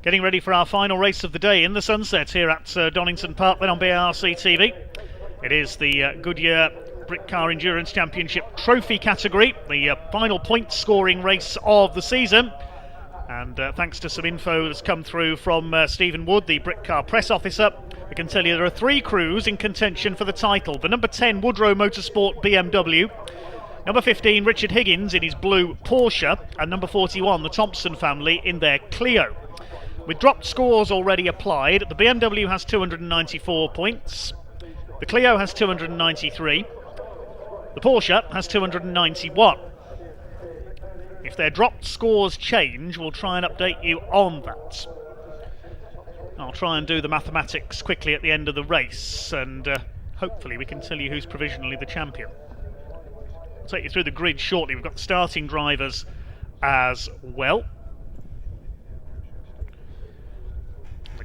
Getting ready for our final race of the day in the sunset here at Donington Park, then on BRC TV. It is the Goodyear Brick Car Endurance Championship Trophy category, the final point scoring race of the season. And thanks to some info that's come through from Stephen Wood, the Brick Car press officer, we can tell you there are 3 crews in contention for the title. The number 10 Woodrow Motorsport BMW, number 15 Richard Higgins in his blue Porsche, and number 41 the Thompson family in their Clio. With dropped scores already applied, the BMW has 294 points, the Clio has 293, the Porsche has 291. If their dropped scores change, we'll try and update you on that. I'll try and do the mathematics quickly at the end of the race, and hopefully we can tell you who's provisionally the champion. I'll take you through the grid shortly. We've got the starting drivers as well.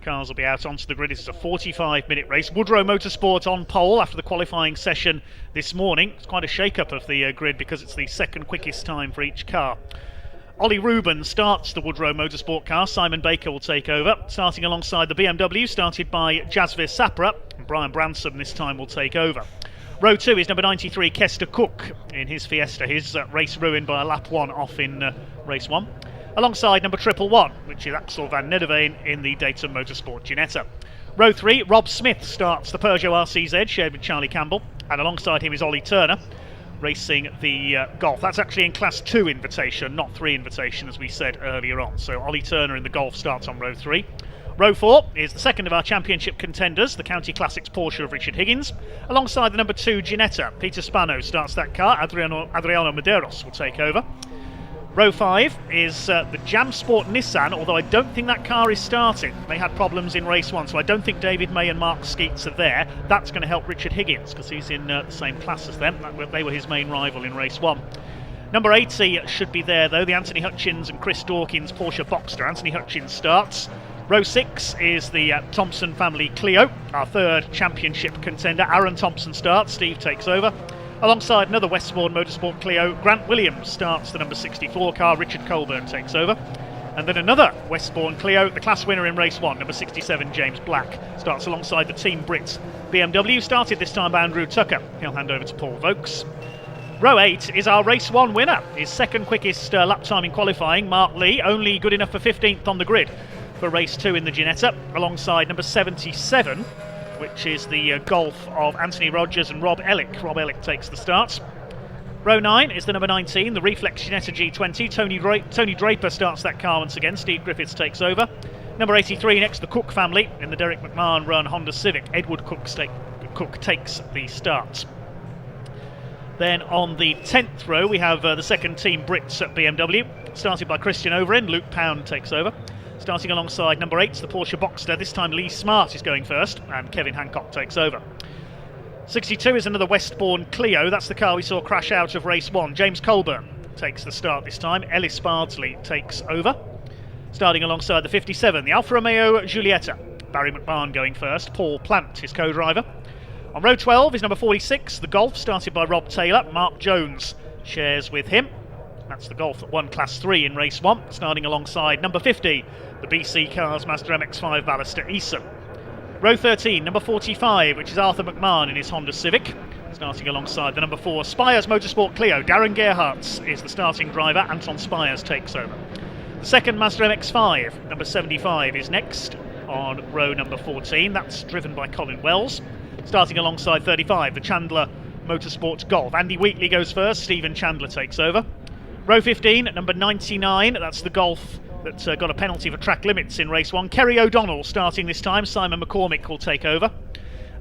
Cars will be out onto the grid. This is a 45-minute race. Woodrow Motorsport on pole after the qualifying session this morning. It's quite a shake-up of the grid because it's the second quickest time for each car. Ollie Rubin starts the Woodrow Motorsport car. Simon Baker will take over. Starting alongside the BMW, started by Jasvir Sapra. And Brian Branson this time will take over. Row 2 is number 93 Kester Cook in his Fiesta. His race ruined by a lap 1 off in race 1. Alongside number 111, which is Axel van Nederveen in the Dayton Motorsport Ginetta. Row 3, Rob Smith starts the Peugeot RCZ, shared with Charlie Campbell, and alongside him is Ollie Turner, racing the Golf. That's actually in Class 2 invitation, not 3 invitation, as we said earlier on. So Ollie Turner in the Golf starts on Row 3. Row 4 is the second of our championship contenders, the County Classics Porsche of Richard Higgins. Alongside the number 2 Ginetta, Peter Spano starts that car, Adriano Medeiros will take over. Row 5 is the Jam Sport Nissan, although I don't think that car is starting. They had problems in race 1, so I don't think David May and Mark Skeets are there. That's going to help Richard Higgins because he's in the same class as them. They were his main rival in race 1. Number 80 should be there though, the Anthony Hutchins and Chris Dawkins Porsche Boxster. Anthony Hutchins starts. Row 6 is the Thompson family Clio, our third championship contender. Aaron Thompson starts, Steve takes over. Alongside another Westbourne Motorsport Clio, Grant Williams starts the number 64 car, Richard Colburn takes over. And then another Westbourne Clio, the class winner in race 1, number 67 James Black, starts alongside the Team Brits. BMW started this time by Andrew Tucker. He'll hand over to Paul Vokes. Row 8 is our race 1 winner. His second quickest lap time in qualifying, Mark Lee, only good enough for 15th on the grid for race 2 in the Ginetta, alongside number 77, which is the Golf of Anthony Rogers and Rob Ellick. Rob Ellick takes the start. Row 9 is the number 19, the Reflex Ginetta G20. Tony Draper starts that car once again. Steve Griffiths takes over. Number 83 next, the Cook family in the Derek McMahon run Honda Civic. Edward Cook takes the start. Then on the 10th row we have the second Team Brits at BMW, started by Christian Overend. Luke Pound takes over. Starting alongside number 8, the Porsche Boxster. This time Lee Smart is going first, and Kevin Hancock takes over. 62 is another Westbourne Clio. That's the car we saw crash out of race 1. James Colburn takes the start this time. Ellis Bardsley takes over. Starting alongside the 57, the Alfa Romeo Giulietta. Barry McMahon going first. Paul Plant, his co-driver. On row 12 is number 46, the Golf, started by Rob Taylor. Mark Jones shares with him. That's the Golf that won Class 3 in race 1, starting alongside number 50, the BC Cars Mazda MX-5 Ballister Eason. Row 13, number 45, which is Arthur McMahon in his Honda Civic, starting alongside the number 4 Spires Motorsport Clio. Darren Gerhardt is the starting driver. Anton Spires takes over. The second Mazda MX-5, number 75, is next on row number 14. That's driven by Colin Wells. Starting alongside 35, the Chandler Motorsports Golf. Andy Wheatley goes first. Stephen Chandler takes over. Row 15, number 99, that's the Golf that got a penalty for track limits in race 1. Kerry O'Donnell starting this time. Simon McCormick will take over.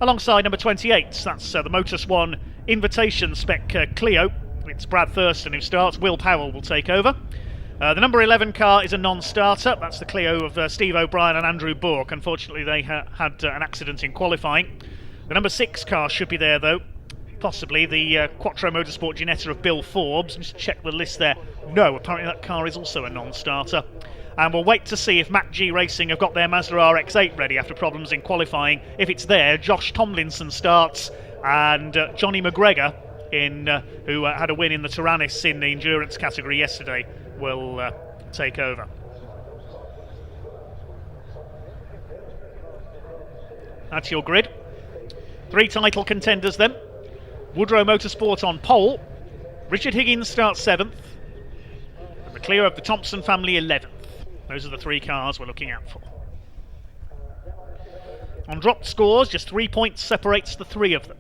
Alongside number 28, that's the Motus One Invitation Spec Clio. It's Brad Thurston who starts. Will Powell will take over. The number 11 car is a non-starter. That's the Clio of Steve O'Brien and Andrew Bourke. Unfortunately, they had an accident in qualifying. The number 6 car should be there, though. Possibly the Quattro Motorsport Ginetta of Bill Forbes. Just check the list there. No, apparently that car is also a non-starter. And we'll wait to see if Mac G Racing have got their Mazda RX-8 ready after problems in qualifying. If it's there, Josh Tomlinson starts, and Johnny McGregor, who had a win in the Tyrannus in the endurance category yesterday, will take over. That's your grid. 3 title contenders then. Woodrow Motorsport on pole. Richard Higgins starts 7th. And the Clio of the Thompson family 11th. Those are the 3 cars we're looking out for. On dropped scores, just 3 points separates the 3 of them.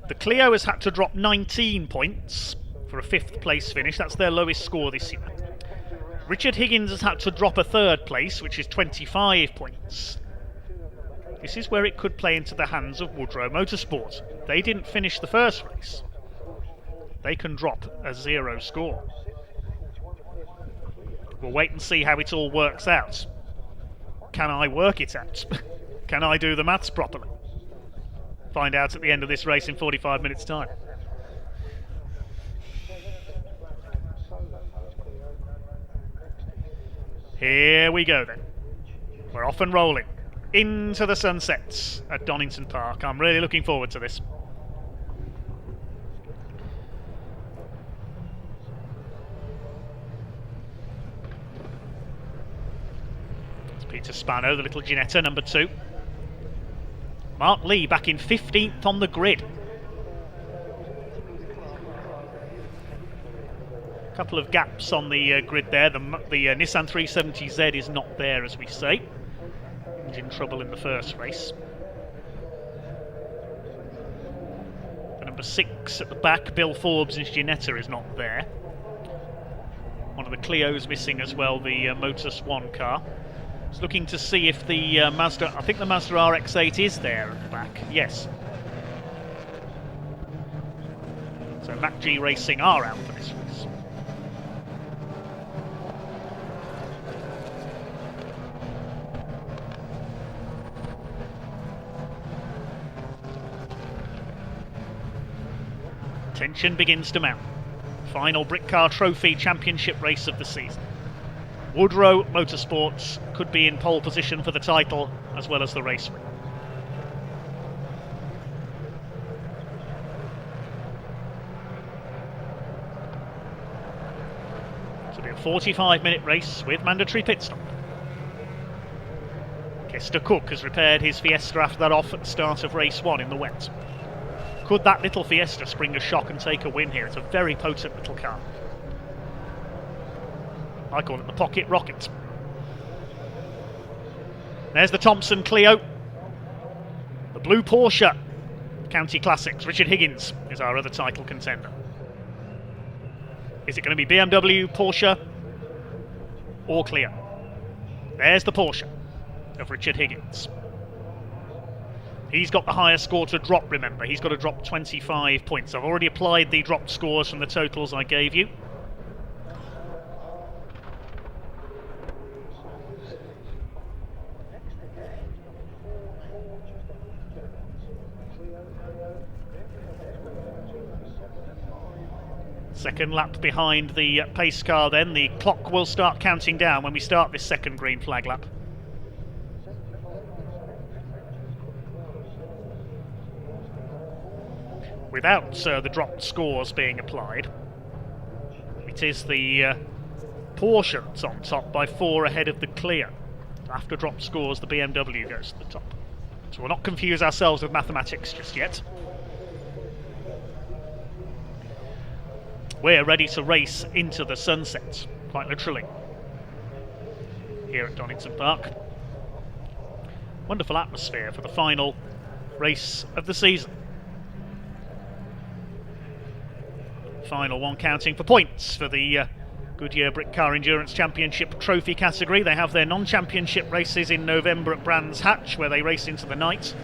The Clio has had to drop 19 points for a 5th place finish. That's their lowest score this year. Richard Higgins has had to drop a 3rd place, which is 25 points. This is where it could play into the hands of Woodrow Motorsport. They didn't finish the first race. They can drop a 0 score. We'll wait and see how it all works out. Can I work it out? Can I do the maths properly? Find out at the end of this race in 45 minutes' time. Here we go then. We're off and rolling. Into the sunsets at Donington Park. I'm really looking forward to this. It's Peter Spano, the little Ginetta, number 2. Mark Lee back in 15th on the grid. A couple of gaps on the grid there. The Nissan 370Z is not there, as we say. In trouble in the first race. The number 6 at the back, Bill Forbes' Ginetta, is not there. One of the Clios missing as well, the Motus 1 car. Just looking to see if the Mazda, I think the Mazda RX-8 is there at the back. Yes. So Mac G Racing are out for this race. Tension begins to mount. Final Brick Car Trophy Championship race of the season. Woodrow Motorsports could be in pole position for the title as well as the race win. It'll be a 45-minute race with mandatory pit stop. Kester Cook has repaired his Fiesta after that off at the start of race 1 in the wet. Could that little Fiesta spring a shock and take a win here? It's a very potent little car. I call it the pocket rocket. There's the Thompson Clio. The blue Porsche County Classics. Richard Higgins is our other title contender. Is it going to be BMW, Porsche, or Clio? There's the Porsche of Richard Higgins. He's got the higher score to drop, remember. He's got to drop 25 points. I've already applied the dropped scores from the totals I gave you. Second lap behind the pace car then. The clock will start counting down when we start this second green flag lap. Without the dropped scores being applied, it is the Porsche that's on top by 4 ahead of the Clio. After dropped scores, the BMW goes to the top. So we'll not confuse ourselves with mathematics just yet. We're ready to race into the sunset, quite literally, here at Donington Park. Wonderful atmosphere for the final race of the season. Final one counting for points for the Goodyear Brick Car Endurance Championship trophy category. They have their non-championship races in November at Brands Hatch, where they race into the night.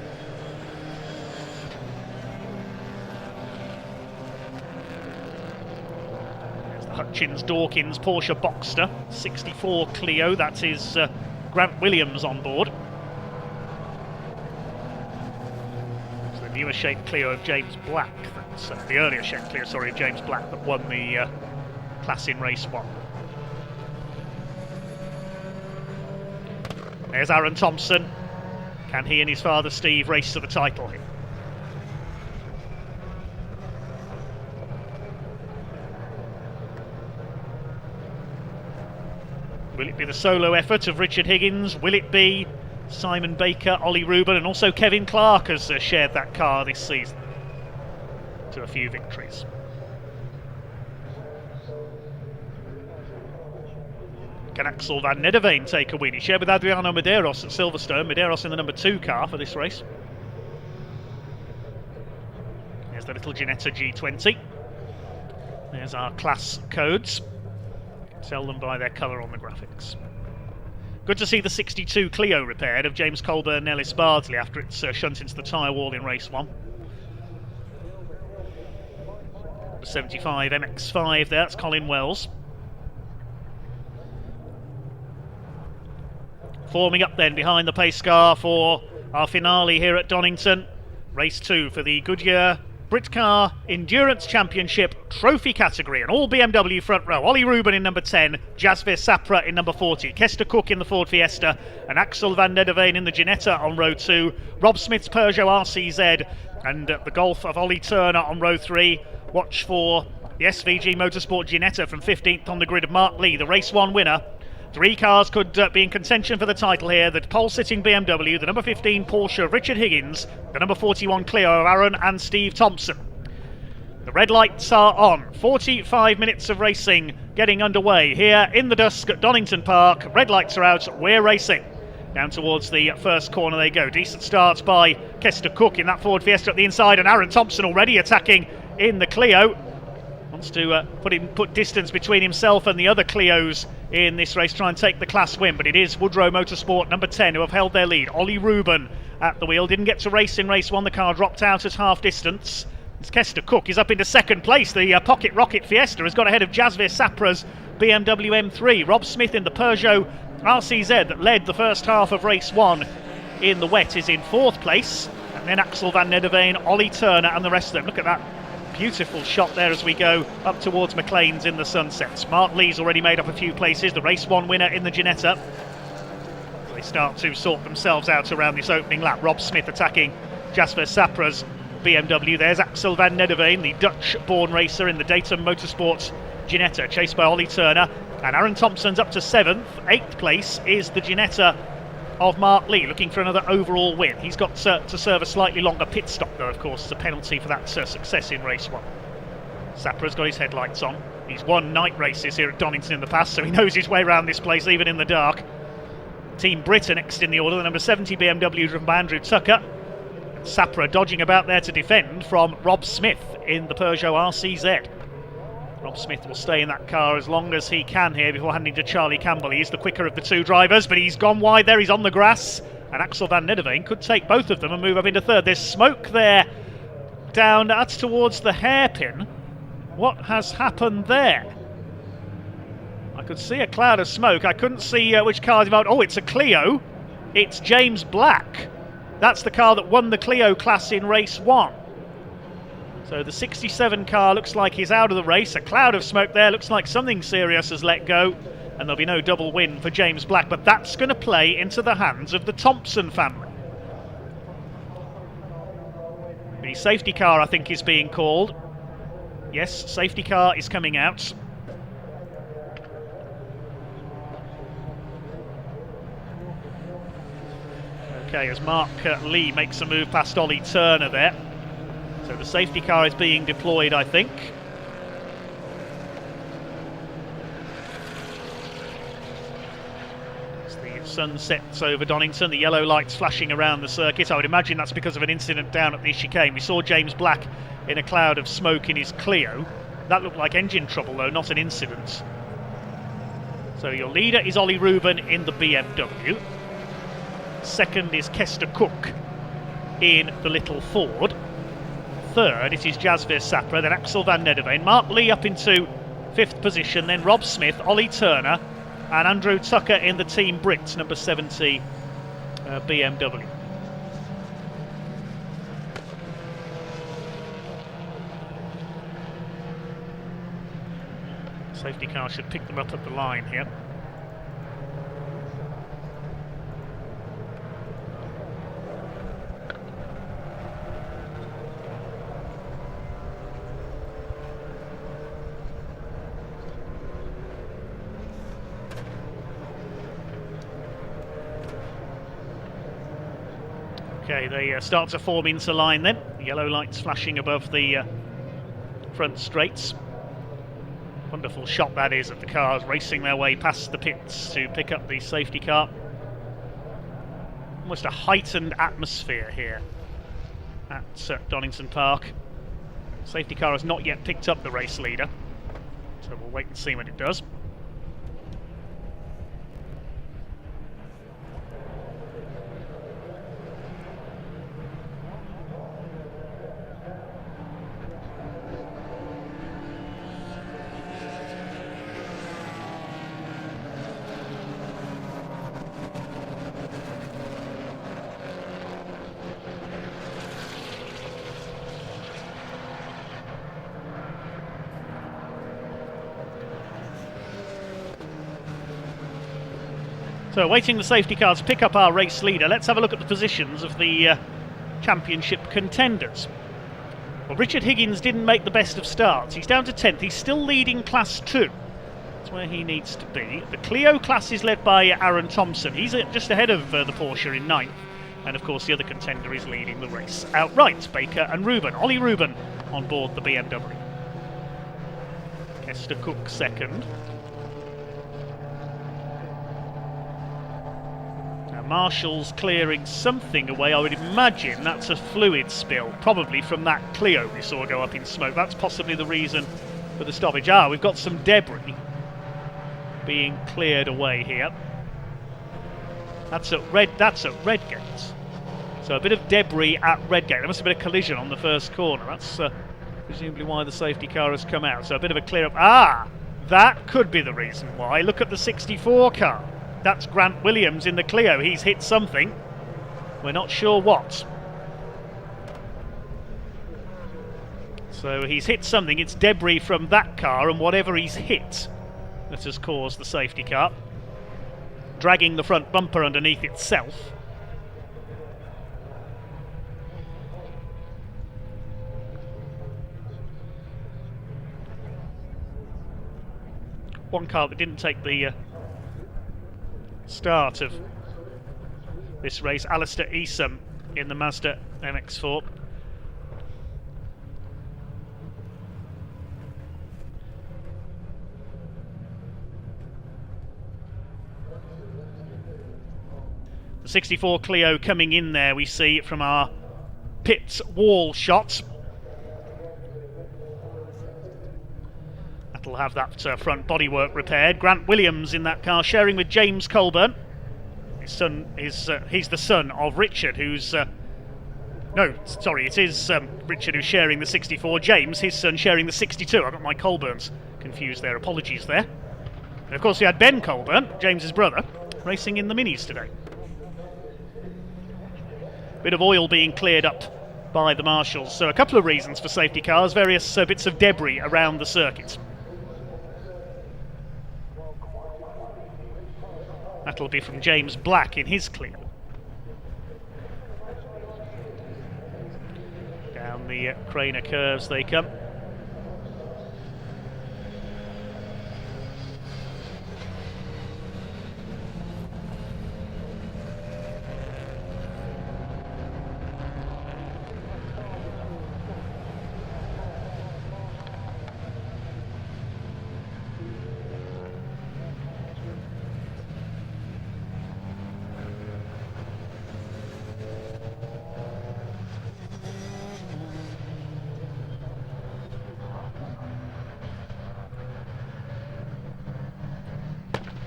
There's the Hutchins-Dawkins Porsche Boxster 64 Clio. That is Grant Williams on board. So they've newer shaped Clio of James Black, that's the earlier shaped Clio, sorry, of James Black that won the class in race 1. There's Aaron Thompson. Can he and his father Steve race to the title here? Will it be the solo effort of Richard Higgins? Will it be Simon Baker, Ollie Reuben, and also Kevin Clark has shared that car this season to a few victories? Can Axel van Nederveen take a win? He shared with Adriano Medeiros at Silverstone. Medeiros in the number 2 car for this race. There's the little Ginetta G20. There's our class codes. Tell them by their colour on the graphics. Good to see the 62 Clio repaired of James Colburn and Ellis Bardsley after it's shunted into the tyre wall in race 1. The 75 MX5 there, that's Colin Wells. Forming up then behind the pace car for our finale here at Donington. Race 2 for the Goodyear Britcar Endurance Championship Trophy category. An all BMW front row. Ollie Reuben in number 10, Jasvir Sapra in number 40, Kester Cook in the Ford Fiesta, and Axel van Nederveen in the Ginetta on row 2, Rob Smith's Peugeot RCZ, and the Golf of Ollie Turner on row 3. Watch for the SVG Motorsport Ginetta from 15th on the grid of Mark Lee, the race 1 winner. 3 cars could be in contention for the title here. The pole-sitting BMW, the number 15 Porsche of Richard Higgins, the number 41 Clio of Aaron and Steve Thompson. The red lights are on. 45 minutes of racing getting underway here in the dusk at Donington Park. Red lights are out. We're racing. Down towards the first corner they go. Decent starts by Kester Cook in that Ford Fiesta at the inside, and Aaron Thompson already attacking in the Clio. Wants to put distance between himself and the other Clios in this race, try and take the class win, but it is Woodrow Motorsport number 10 who have held their lead. Ollie Reuben at the wheel, didn't get to race in race 1, the car dropped out at half distance. It's Kester Cook, he's up into second place. The Pocket Rocket Fiesta has got ahead of Jasvir Sapra's BMW M3. Rob Smith in the Peugeot RCZ that led the first half of race 1 in the wet is in 4th place, and then Axel van Nederveen, Ollie Turner and the rest of them. Look at that beautiful shot there as we go up towards McLean's in the sunsets. Mark Lee's already made up a few places, the race 1 winner in the Ginetta. They start to sort themselves out around this opening lap. Rob Smith attacking Jasvir Sapra's BMW. There's Axel van Nederveen, the Dutch-born racer in the Dayton Motorsports Ginetta, chased by Ollie Turner. And Aaron Thompson's up to 7th. 8th place is the Ginetta of Mark Lee, looking for another overall win. He's got to serve a slightly longer pit stop though, of course, as a penalty for that success in race 1. Sapra's got his headlights on. He's won night races here at Donington in the past, so he knows his way around this place even in the dark. Team Britain next in the order, the number 70 BMW driven by Andrew Tucker. Sapra dodging about there to defend from Rob Smith in the Peugeot RCZ. Rob Smith will stay in that car as long as he can here before handing to Charlie Campbell. He is the quicker of the 2 drivers, but he's gone wide there. He's on the grass, and Axel van Nederveen could take both of them and move up into 3rd. There's smoke there down, that's towards the hairpin. What has happened there? I could see a cloud of smoke. I couldn't see which car is involved. Oh, it's a Clio. It's James Black. That's the car that won the Clio class in race 1. So the 67 car looks like he's out of the race. A cloud of smoke there. Looks like something serious has let go. And there'll be no double win for James Black. But that's going to play into the hands of the Thompson family. The safety car, I think, is being called. Yes, safety car is coming out. Okay, as Mark Lee makes a move past Ollie Turner there. So the safety car is being deployed, I think. As the sun sets over Donington, the yellow lights flashing around the circuit. I would imagine that's because of an incident down at the chicane. We saw James Black in a cloud of smoke in his Clio. That looked like engine trouble though, not an incident. So your leader is Ollie Reuben in the BMW. Second is Kester Cook in the little Ford. Third, it is Jasvir Sapra, then Axel van Nederveen. Mark Lee up into 5th position, then Rob Smith, Ollie Turner, and Andrew Tucker in the Team Brits, number 70 BMW. Safety car should pick them up at the line here. Okay, they start to form into line then. Yellow lights flashing above the front straights. Wonderful shot that is of the cars racing their way past the pits to pick up the safety car. Almost a heightened atmosphere here at Donington Park. Safety car has not yet picked up the race leader, so we'll wait and see when it does. So waiting the safety car to pick up our race leader, let's have a look at the positions of the championship contenders. Well, Richard Higgins didn't make the best of starts. He's down to 10th. He's still leading Class 2. That's where he needs to be. The Clio class is led by Aaron Thompson. He's just ahead of the Porsche in 9th. And of course the other contender is leading the race outright, Baker and Rubin. Ollie Rubin on board the BMW. Kester Cook second. Marshall's clearing something away. I would imagine that's a fluid spill, probably from that Clio we saw go up in smoke. That's possibly the reason for the stoppage. We've got some debris being cleared away here. That's at Redgate. So a bit of debris at Redgate. There must have been a collision on the first corner. That's presumably why the safety car has come out. So a bit of a clear up. That could be the reason why. Look at the 64 car. That's Grant Williams in the Clio. He's hit something. We're not sure what. So he's hit something. It's debris from that car, and whatever he's hit that has caused the safety car, dragging the front bumper underneath itself. One car that didn't take the start of this race, Alistair Esom in the Mazda MX-4. The 64 Clio coming in there, we see from our pit wall shots. That'll have that front bodywork repaired. Grant Williams in that car, sharing with James Colburn. His son is he's the son of Richard, who's no, sorry, it is Richard who's sharing the 64. James, his son, sharing the 62. I got my Colburns confused there. Apologies there. And of course, we had Ben Colburn, James's brother, racing in the Minis today. Bit of oil being cleared up by the marshals. So a couple of reasons for safety cars, various bits of debris around the circuit. That'll be from James Black in his Clio. Down the Craner curves they come.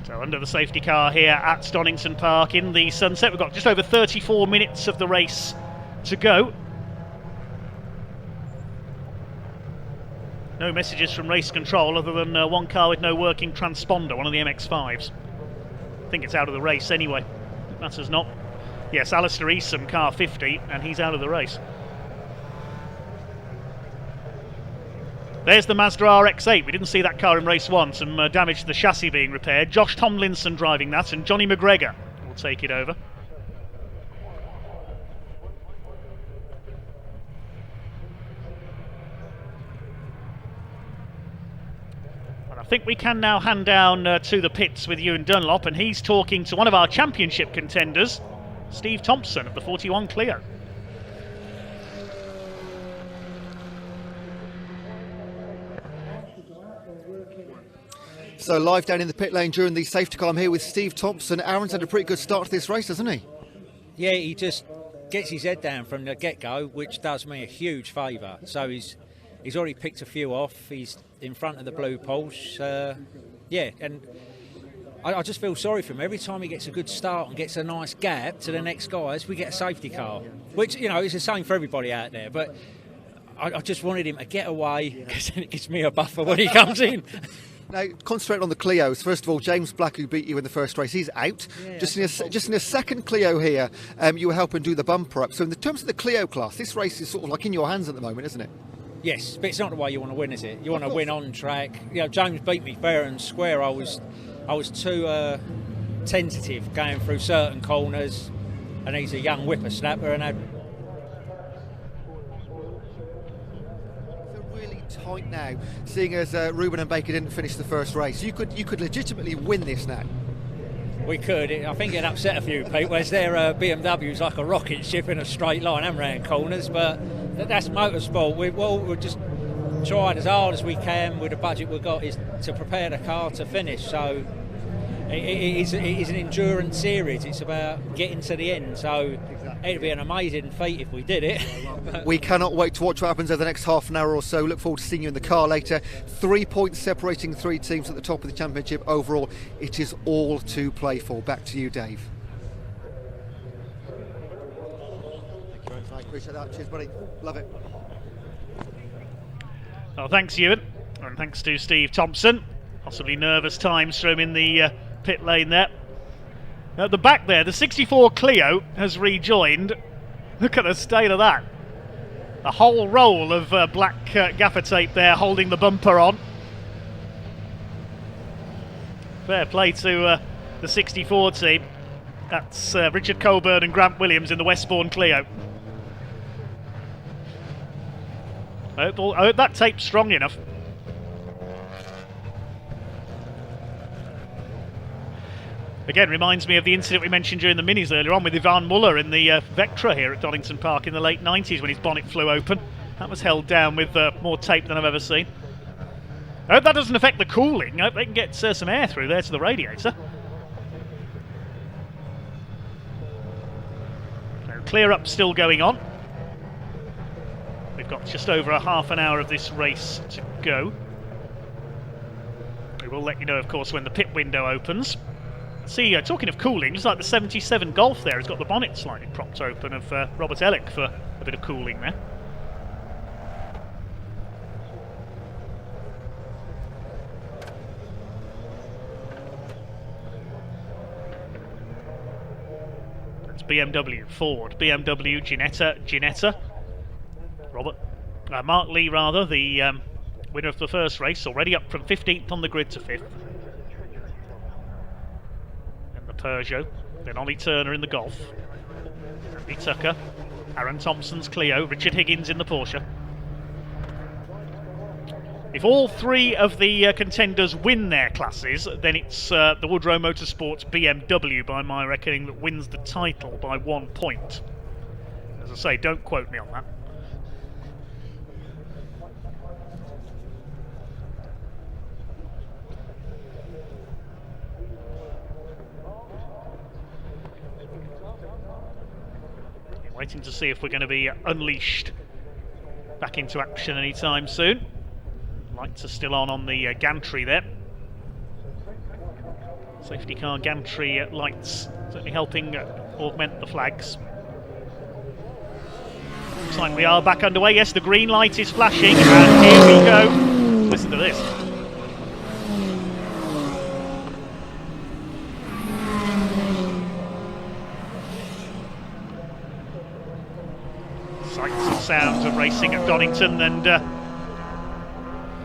So under the safety car here at Donington Park in the sunset. We've got just over 34 minutes of the race to go. No messages from race control other than one car with no working transponder, one of the MX-5s. I think it's out of the race anyway. Matters not. Yes, Alistair Esom, car 50, and he's out of the race. There's the Mazda RX-8. We didn't see that car in race 1. Some damage to the chassis being repaired. Josh Tomlinson driving that, and Johnny McGregor will take it over. And I think we can now hand down to the pits with Ewan Dunlop, and he's talking to one of our championship contenders, Steve Thompson of the 41 Clio. So live down in the pit lane during the safety car, I'm here with Steve Thompson. Aaron's had a pretty good start to this race, hasn't he? Yeah, he just gets his head down from the get-go, which does me a huge favour. So he's already picked a few off. He's in front of the blue Porsche. Yeah, and I just feel sorry for him. Every time he gets a good start and gets a nice gap to the next guys, we get a safety car, which, you know, is the same for everybody out there. But I just wanted him to get away, because then it gives me a buffer when he comes in. Now, concentrate on the Clios. First of all, James Black, who beat you in the first race, he's out. Yeah, just in a second Clio here, you were helping do the bumper up. So in the terms of the Clio class, this race is sort of like in your hands at the moment, isn't it? Yes, but it's not the way you want to win, is it? You want to win on track. You know, James beat me fair and square. I was too tentative going through certain corners, and he's a young whippersnapper and had. Really tight now, seeing as Ruben and Baker didn't finish the first race. You could legitimately win this now. We could. I think it upset a few people as their BMW's like a rocket ship in a straight line and round corners, but that's motorsport. We're just trying as hard as we can with the budget we've got is to prepare the car to finish. So it is an endurance series. It's about getting to the end. So it'd be an amazing feat if we did it. We cannot wait to watch what happens over the next half an hour or so. Look forward to seeing you in the car later. 3 points separating 3 teams at the top of the championship. Overall, it is all to play for. Back to you, Dave. Thank you, I appreciate that. Cheers, buddy. Love it. Well, thanks, Ewan, and thanks to Steve Thompson. Possibly nervous times for him in the pit lane there. At the back there, the 64 Clio has rejoined. Look at the state of that. A whole roll of black gaffer tape there holding the bumper on. Fair play to the 64 team. That's Richard Coburn and Grant Williams in the Westbourne Clio. I hope that tape's strong enough. Again, reminds me of the incident we mentioned during the minis earlier on with Ivan Muller in the Vectra here at Donington Park in the late 90s when his bonnet flew open. That was held down with more tape than I've ever seen. I hope that doesn't affect the cooling. I hope they can get some air through there to the radiator. So clear up still going on. We've got just over a half an hour of this race to go. We will let you know, of course, when the pit window opens. See, talking of cooling, just like the 77 Golf there has got the bonnet slightly propped open of Robert Ellick for a bit of cooling there. That's BMW, Ford, BMW, Ginetta. Mark Lee, rather, the winner of the first race, already up from 15th on the grid to 5th. Peugeot, then Ollie Turner in the Golf, Andy Tucker, Aaron Thompson's Clio, Richard Higgins in the Porsche. If all 3 of the contenders win their classes, then it's the Woodrow Motorsports BMW, by my reckoning, that wins the title by 1 point. As I say, don't quote me on that. Waiting to see if we're going to be unleashed back into action anytime soon. Lights are still on the gantry there. Safety car gantry lights certainly helping augment the flags. Looks like we are back underway. Yes, the green light is flashing, and here we go. Listen to this. Sights and sounds of racing at Donington, and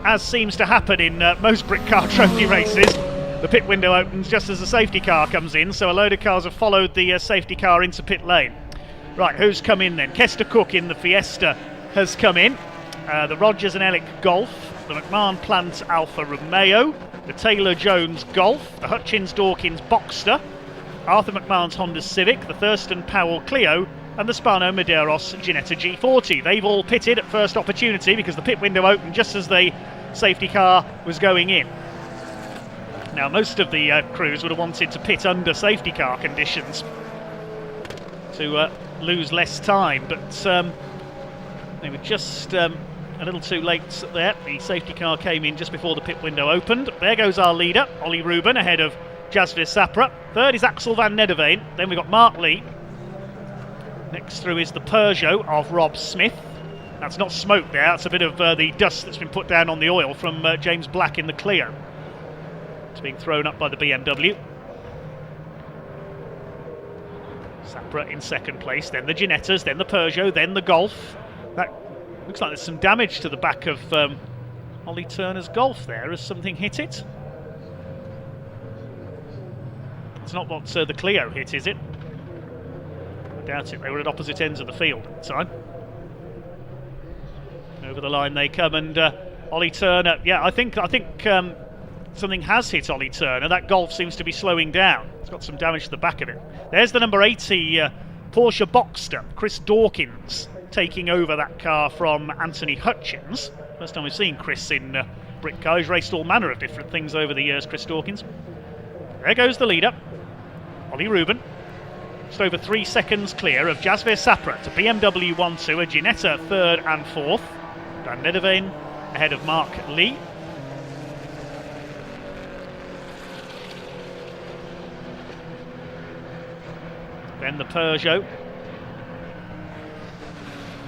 as seems to happen in most Brick Car Trophy races, the pit window opens just as the safety car comes in, so a load of cars have followed the safety car into pit lane. Right, who's come in then? Kester Cook in the Fiesta has come in. The Rogers and Ellick Golf, the McMahon Plant Alfa Romeo, the Taylor Jones Golf, the Hutchins Dawkins Boxster, Arthur McMahon's Honda Civic, the Thurston Powell Clio, and the Spano Medeiros Ginetta G40. They've all pitted at first opportunity because the pit window opened just as the safety car was going in. Now, most of the crews would have wanted to pit under safety car conditions to lose less time, but they were just a little too late there. The safety car came in just before the pit window opened. There goes our leader, Ollie Reuben, ahead of Jasvir Sapra. Third is Axel van Nederveen. Then we've got Mark Lee. Next through is the Peugeot of Rob Smith. That's not smoke there, that's a bit of the dust that's been put down on the oil from James Black in the Clio. It's being thrown up by the BMW. Sapra in second place, then the Ginettas, then the Peugeot, then the Golf. That looks like there's some damage to the back of Ollie Turner's Golf there. Has something hit it? It's not what the Clio hit, is it? I doubt it. They were at opposite ends of the field at the time. Over the line they come, and Ollie Turner. Yeah, I think something has hit Ollie Turner. That Golf seems to be slowing down. It's got some damage to the back of it. There's the number 80 Porsche Boxster, Chris Dawkins, taking over that car from Anthony Hutchins. First time we've seen Chris in Brick Car. He's raced all manner of different things over the years, Chris Dawkins. There goes the leader, Ollie Reuben. Just over 3 seconds clear of Jasvir Sapra to BMW 1-2, a Ginetta third and fourth. Van Nederveen ahead of Mark Lee. Then the Peugeot.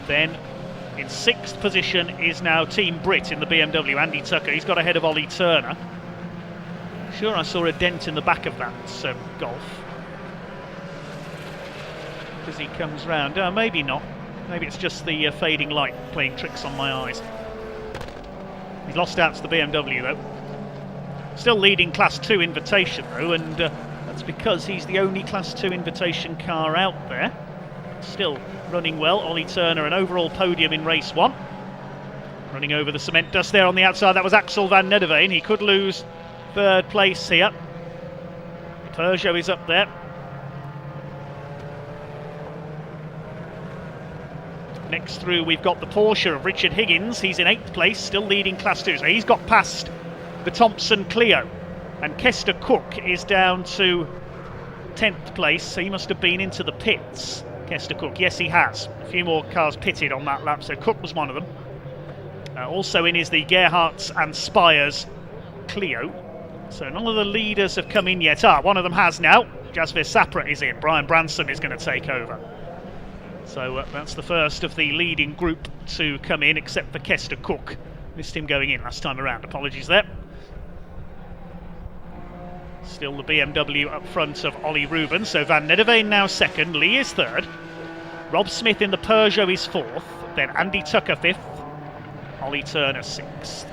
Then in 6th position is now Team Brit in the BMW, Andy Tucker. He's got ahead of Ollie Turner. Sure, I saw a dent in the back of that Golf as he comes round. Maybe not. Maybe it's just the fading light playing tricks on my eyes. He's lost out to the BMW though. Still leading Class 2 Invitation though, and that's because he's the only Class 2 Invitation car out there. Still running well. Ollie Turner, an overall podium in race 1. Running over the cement dust there on the outside. That was Axel van Nederveen. He could lose third place here. The Peugeot is up there. Next through we've got the Porsche of Richard Higgins. He's in 8th place, still leading Class 2. So he's got past the Thompson Clio. And Kester Cook is down to 10th place, so he must have been into the pits. Kester Cook, yes he has. A few more cars pitted on that lap, so Cook was one of them. Also in is the Gerhardts and Spires Clio. So none of the leaders have come in yet. One of them has now. Jasvir Sapra is in. Brian Branson is going to take over. So that's the first of the leading group to come in, except for Kester Cook. Missed him going in last time around. Apologies there. Still the BMW up front of Ollie Reuben. So Van Nederveen now second. Lee is third. Rob Smith in the Peugeot is fourth. Then Andy Tucker fifth. Ollie Turner sixth.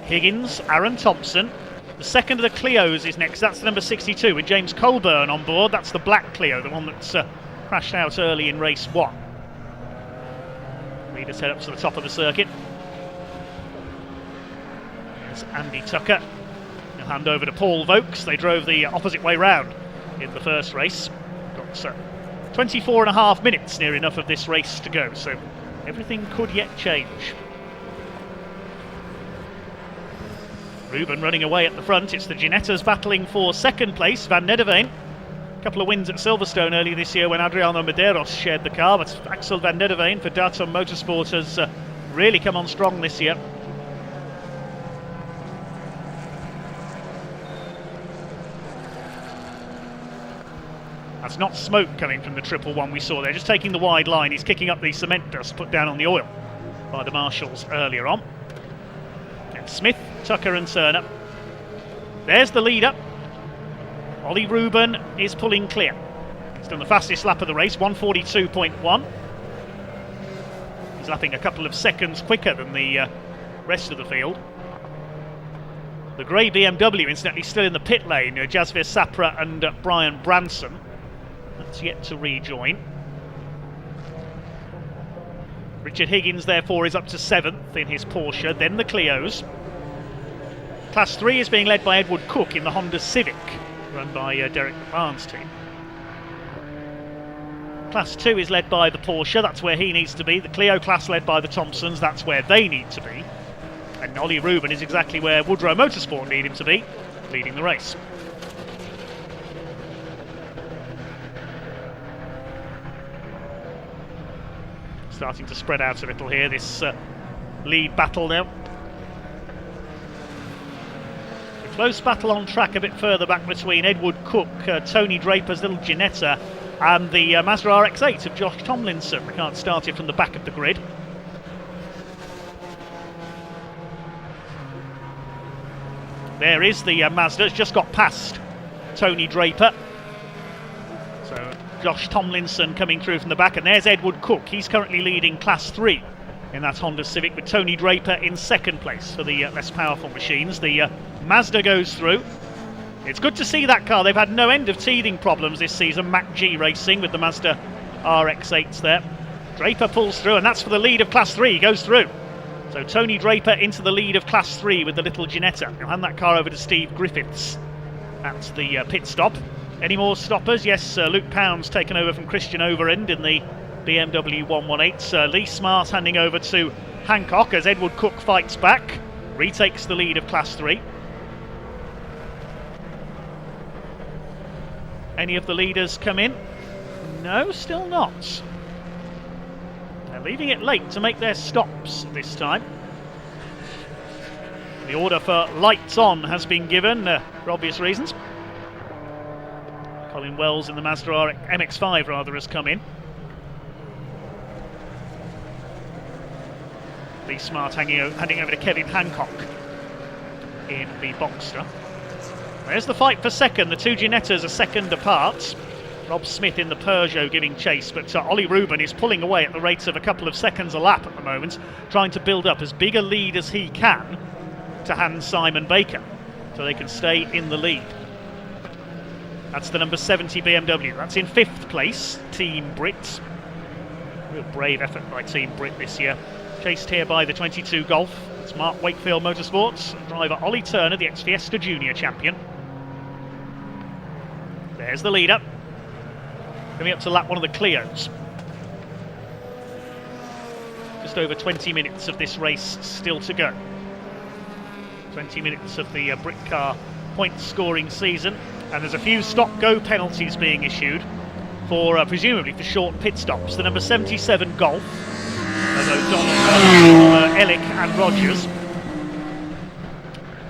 Higgins, Aaron Thompson. The second of the Clios is next. That's the number 62 with James Colburn on board. That's the black Clio, the one that's crashed out early in race 1. Leaders head up to the top of the circuit. There's Andy Tucker. He'll hand over to Paul Vokes. They drove the opposite way round in the first race. Got 24.5 minutes near enough of this race to go, so everything could yet change. Reuben running away at the front. It's the Ginettas battling for second place. Van Nederveen. A couple of wins at Silverstone earlier this year when Adriano Medeiros shared the car, but Axel van Nederveen for Datsun Motorsport has really come on strong this year. That's not smoke coming from the triple one we saw there, just taking the wide line. He's kicking up the cement dust put down on the oil by the marshals earlier on. And Smith, Tucker and Turner. There's the leader. Ollie Reuben is pulling clear. He's done the fastest lap of the race, 1:42.1. He's lapping a couple of seconds quicker than the rest of the field. The grey BMW, incidentally, still in the pit lane. Jasvir Sapra and Brian Branson. That's yet to rejoin. Richard Higgins, therefore, is up to 7th in his Porsche, then the Clios. Class 3 is being led by Edward Cook in the Honda Civic, run by Derek McMahon's team. Class 2 is led by the Porsche, that's where he needs to be. The Clio class led by the Thompsons, that's where they need to be. And Ollie Rubin is exactly where Woodrow Motorsport need him to be, leading the race. Starting to spread out a little here, this lead battle now. A close battle on track a bit further back between Edward Cook, Tony Draper's little Ginetta, and the Mazda RX-8 of Josh Tomlinson. The car started from the back of the grid. There is the Mazda, it's just got past Tony Draper. So Josh Tomlinson coming through from the back, and there's Edward Cook. He's currently leading Class 3 in that Honda Civic, with Tony Draper in second place for the less powerful machines. The Mazda goes through. It's good to see that car. They've had no end of teething problems this season. Mac G Racing with the Mazda RX-8s there. Draper pulls through, and that's for the lead of Class 3. He goes through. So Tony Draper into the lead of Class 3 with the little Ginetta. He'll hand that car over to Steve Griffiths at the pit stop. Any more stoppers? Yes, Luke Pounds taken over from Christian Overend in the BMW 118. Lee Smart handing over to Hancock as Edward Cook fights back. Retakes the lead of Class 3. Any of the leaders come in? No, still not. They're leaving it late to make their stops this time. The order for lights on has been given for obvious reasons. Colin Wells in the Mazda MX-5 rather has come in. Lee Smart handing over to Kevin Hancock in the Boxster. There's the fight for second. The two Ginettas are second apart. Rob Smith in the Peugeot giving chase, but Ollie Rubin is pulling away at the rate of a couple of seconds a lap at the moment, trying to build up as big a lead as he can to hand Simon Baker, so they can stay in the lead. That's the number 70 BMW. That's in 5th place, Team Brit. Real brave effort by Team Brit this year. Chased here by the 22 Golf. It's Mark Wakefield Motorsports. Driver Ollie Turner, the ex-Fiesta Junior champion. There's the leader. Coming up to lap 1 of the Clios. Just over 20 minutes of this race still to go. 20 minutes of the Brit car point scoring season. And there's a few stop-go penalties being issued for presumably for short pit stops. The number 77 Golf, O'Donnell, Ellick and Rogers.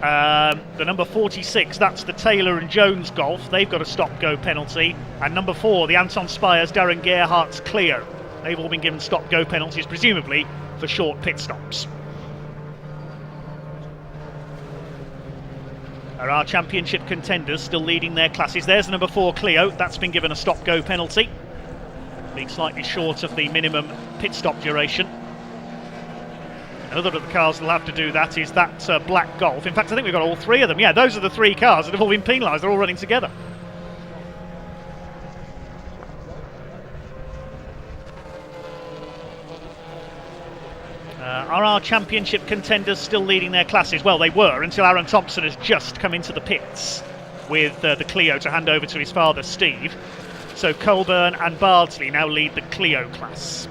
The number 46, that's the Taylor and Jones Golf. They've got a stop-go penalty. And number 4, the Anton Spires, Darren Gerhardt's Clio. They've all been given stop-go penalties, presumably for short pit stops. There are championship contenders still leading their classes. There's the number 4 Clio. That's been given a stop-go penalty, being slightly short of the minimum pit stop duration. Another of the cars that will have to do that is that black Golf. In fact, I think we've got all 3 of them. Yeah, those are the 3 cars that have all been penalised. They're all running together. Are our championship contenders still leading their classes? Well, they were until Aaron Thompson has just come into the pits with the Clio to hand over to his father, Steve. So Colburn and Bardsley now lead the Clio class.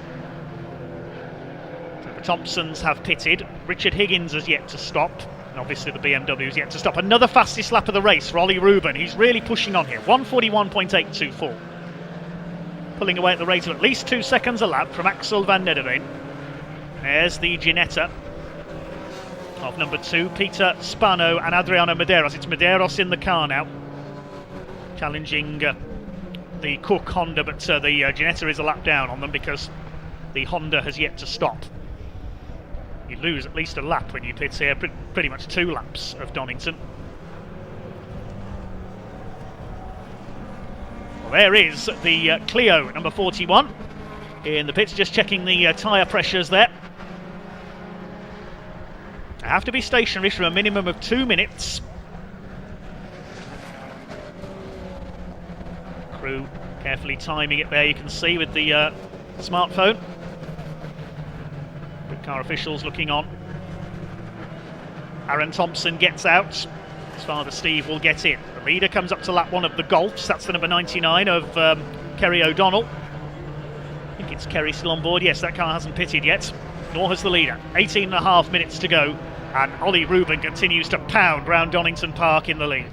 So the Thompsons have pitted. Richard Higgins has yet to stop. And obviously the BMW has yet to stop. Another fastest lap of the race for Ollie Rubin. He's really pushing on here. 1:41.824. Pulling away at the rate of at least 2 seconds a lap from Axel van Nederveen. There's the Ginetta of number 2, Peter Spano and Adriano Medeiros. It's Medeiros in the car now, challenging the Cook Honda, but the Ginetta is a lap down on them because the Honda has yet to stop. You lose at least a lap when you pit here, pretty much 2 laps of Donington. Well, there is the Clio number 41 in the pits, just checking the tyre pressures there. They have to be stationary for a minimum of 2 minutes. Crew carefully timing it there, you can see, with the smartphone. Good car officials looking on. Aaron Thompson gets out. His father Steve will get in. The leader comes up to lap 1 of the Golfs. That's the number 99 of Kerry O'Donnell. I think it's Kerry still on board. Yes, that car hasn't pitted yet, nor has the leader. 18.5 minutes to go, and Ollie Rubin continues to pound round Donington Park in the lead.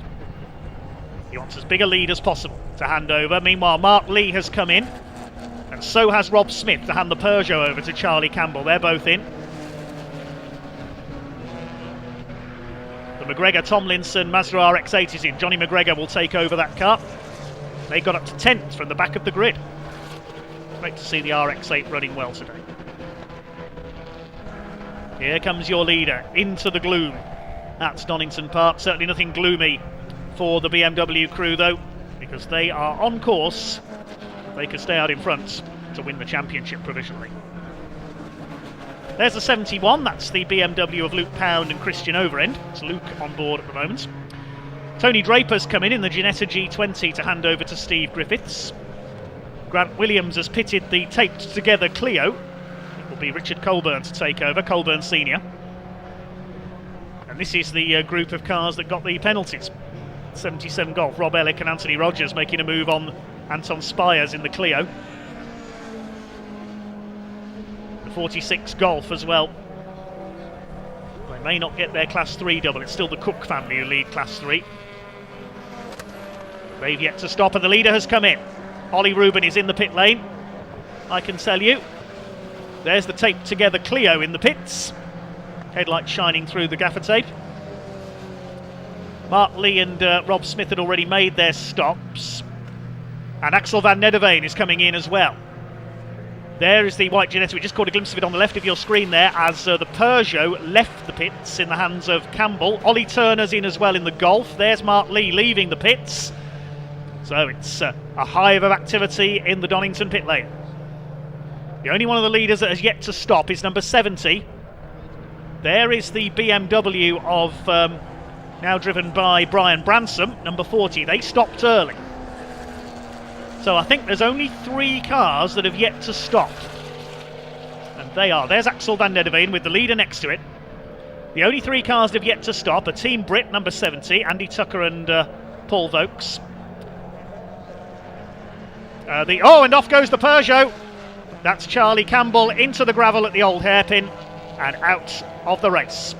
He wants as big a lead as possible to hand over. Meanwhile, Mark Lee has come in, and so has Rob Smith to hand the Peugeot over to Charlie Campbell. They're both in. The McGregor Tomlinson Mazda RX-8 is in. Johnny McGregor will take over that car. They got up to 10th from the back of the grid. Great to see the RX-8 running well today. Here comes your leader into the gloom. That's Donington Park. Certainly nothing gloomy for the BMW crew though, because they are on course. They could stay out in front to win the championship provisionally. There's the 71, that's the BMW of Luke Pound and Christian Overend. It's Luke on board at the moment. Tony Draper's come in the Ginetta G20 to hand over to Steve Griffiths. Grant Williams has pitted the taped together Clio. It will be Richard Colburn to take over, Colburn Senior. And this is the group of cars that got the penalties. 77 Golf, Rob Ellick and Anthony Rogers making a move on Anton Spires in the Clio. The 46 Golf as well. They may not get their Class 3 double. It's still the Cook family who lead Class 3. They've yet to stop, and the leader has come in. Ollie Rubin is in the pit lane, I can tell you. There's the taped together Clio in the pits. Headlights shining through the gaffer tape. Mark Lee and Rob Smith had already made their stops. And Axel van Nederveen is coming in as well. There is the white Ginetta. We just caught a glimpse of it on the left of your screen there as the Peugeot left the pits in the hands of Campbell. Ollie Turner's in as well in the Golf. There's Mark Lee leaving the pits. So it's a hive of activity in the Donington pit lane. The only one of the leaders that has yet to stop is number 70. There is the BMW of, now driven by Brian Bransom, number 40. They stopped early. So I think there's only 3 cars that have yet to stop. And they are. There's Axel van Nederveen with the leader next to it. The only 3 cars that have yet to stop are Team Brit, number 70, Andy Tucker and Paul Vokes. And off goes the Peugeot. That's Charlie Campbell into the gravel at the old hairpin and out of the race.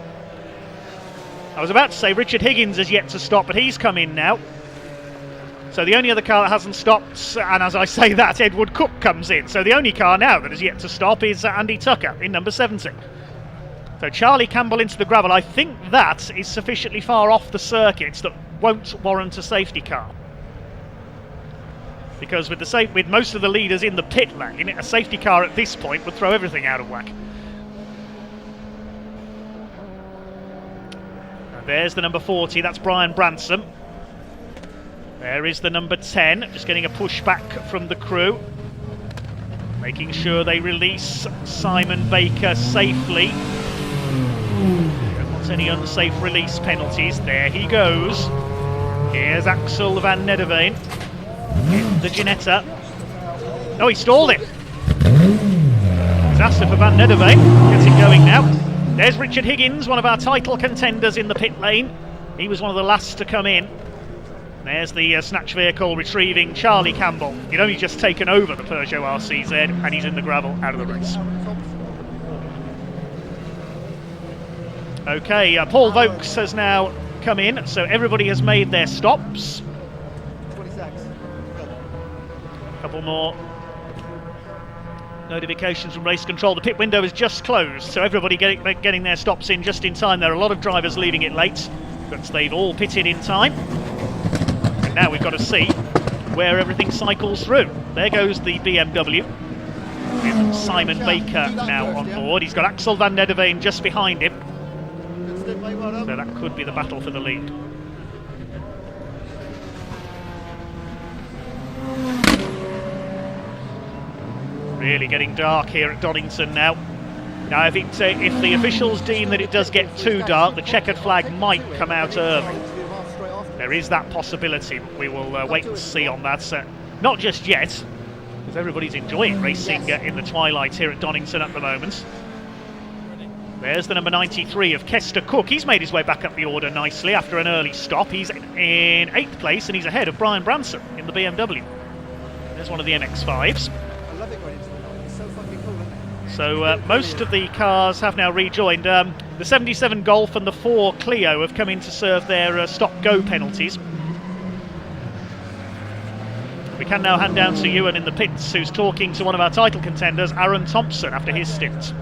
I was about to say Richard Higgins has yet to stop, but he's come in now. So the only other car that hasn't stopped, and as I say that, Edward Cook comes in. So the only car now that has yet to stop is Andy Tucker in number 70. So Charlie Campbell into the gravel. I think that is sufficiently far off the circuits that won't warrant a safety car. Because with most of the leaders in the pit lane, a safety car at this point would throw everything out of whack. And there's the number 40, that's Brian Bransom. There is the number 10, just getting a push back from the crew. Making sure they release Simon Baker safely. Don't want any unsafe release penalties. There he goes. Here's Axel van Nederveen in the Ginetta. Oh, he stalled it. Disaster for van Nederveen. Gets it going now. There's Richard Higgins, one of our title contenders in the pit lane. He was one of the last to come in. There's the snatch vehicle retrieving Charlie Campbell. He'd only just taken over the Peugeot RCZ and he's in the gravel out of the race. Okay, Paul Vokes has now come in, so everybody has made their stops. 20 seconds. A couple more notifications from race control. The pit window is just closed, so everybody getting their stops in just in time. There are a lot of drivers leaving it late, but they've all pitted in time. And now we've got to see where everything cycles through. There goes the BMW. With Simon Baker now on board. He's got Axel van Nederveen just behind him. So that could be the battle for the lead. Really getting dark here at Donington now. Now, if the officials deem that it does get too dark, the checkered flag might come out early. There is that possibility. We will wait and see on that. Not just yet, because everybody's enjoying racing in the twilight here at Donington at the moment. There's the number 93 of Kester Cook. He's made his way back up the order nicely after an early stop. He's in 8th place and he's ahead of Brian Branson in the BMW. There's one of the MX-5s. I love it when it's so fucking cool, isn't it? So most of the cars have now rejoined. The 77 Golf and the 4 Clio have come in to serve their stop-go penalties. We can now hand down to Ewan in the pits, who's talking to one of our title contenders, Aaron Thompson, after his stint.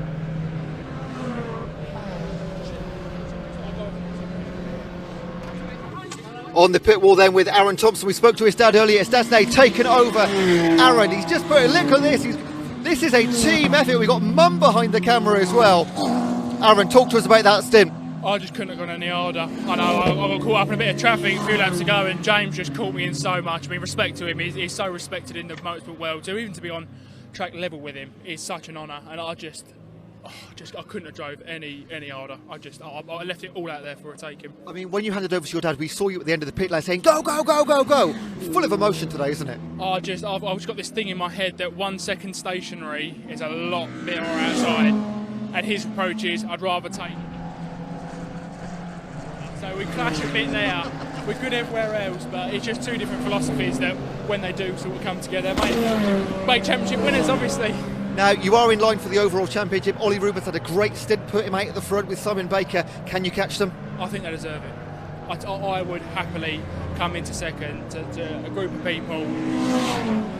On the pit wall then with Aaron Thompson. We spoke to his dad earlier. His dad's now taken over Aaron. He's just put a look at this. This is a team effort. We've got Mum behind the camera as well. Aaron, talk to us about that stint. I just couldn't have gone any harder. I know I got caught up in a bit of traffic a few laps to go, and James just caught me in so much. I mean, respect to him. He's so respected in the motorsport world. So even to be on track level with him is such an honour. And I couldn't have drove any harder. I left it all out there for a take him. I mean, when you handed over to your dad, we saw you at the end of the pit lane saying, go, go, go, go, go. Full of emotion today, isn't it? I've just got this thing in my head that 1 second stationary is a lot better outside. And his approach is, I'd rather take. So we clash a bit there. We're good everywhere else, but it's just two different philosophies that, when they do sort of come together, make championship winners, obviously. Now, you are in line for the overall championship. Ollie Rubens had a great stint, put him out at the front with Simon Baker. Can you catch them? I think they deserve it. I would happily come into second to a group of people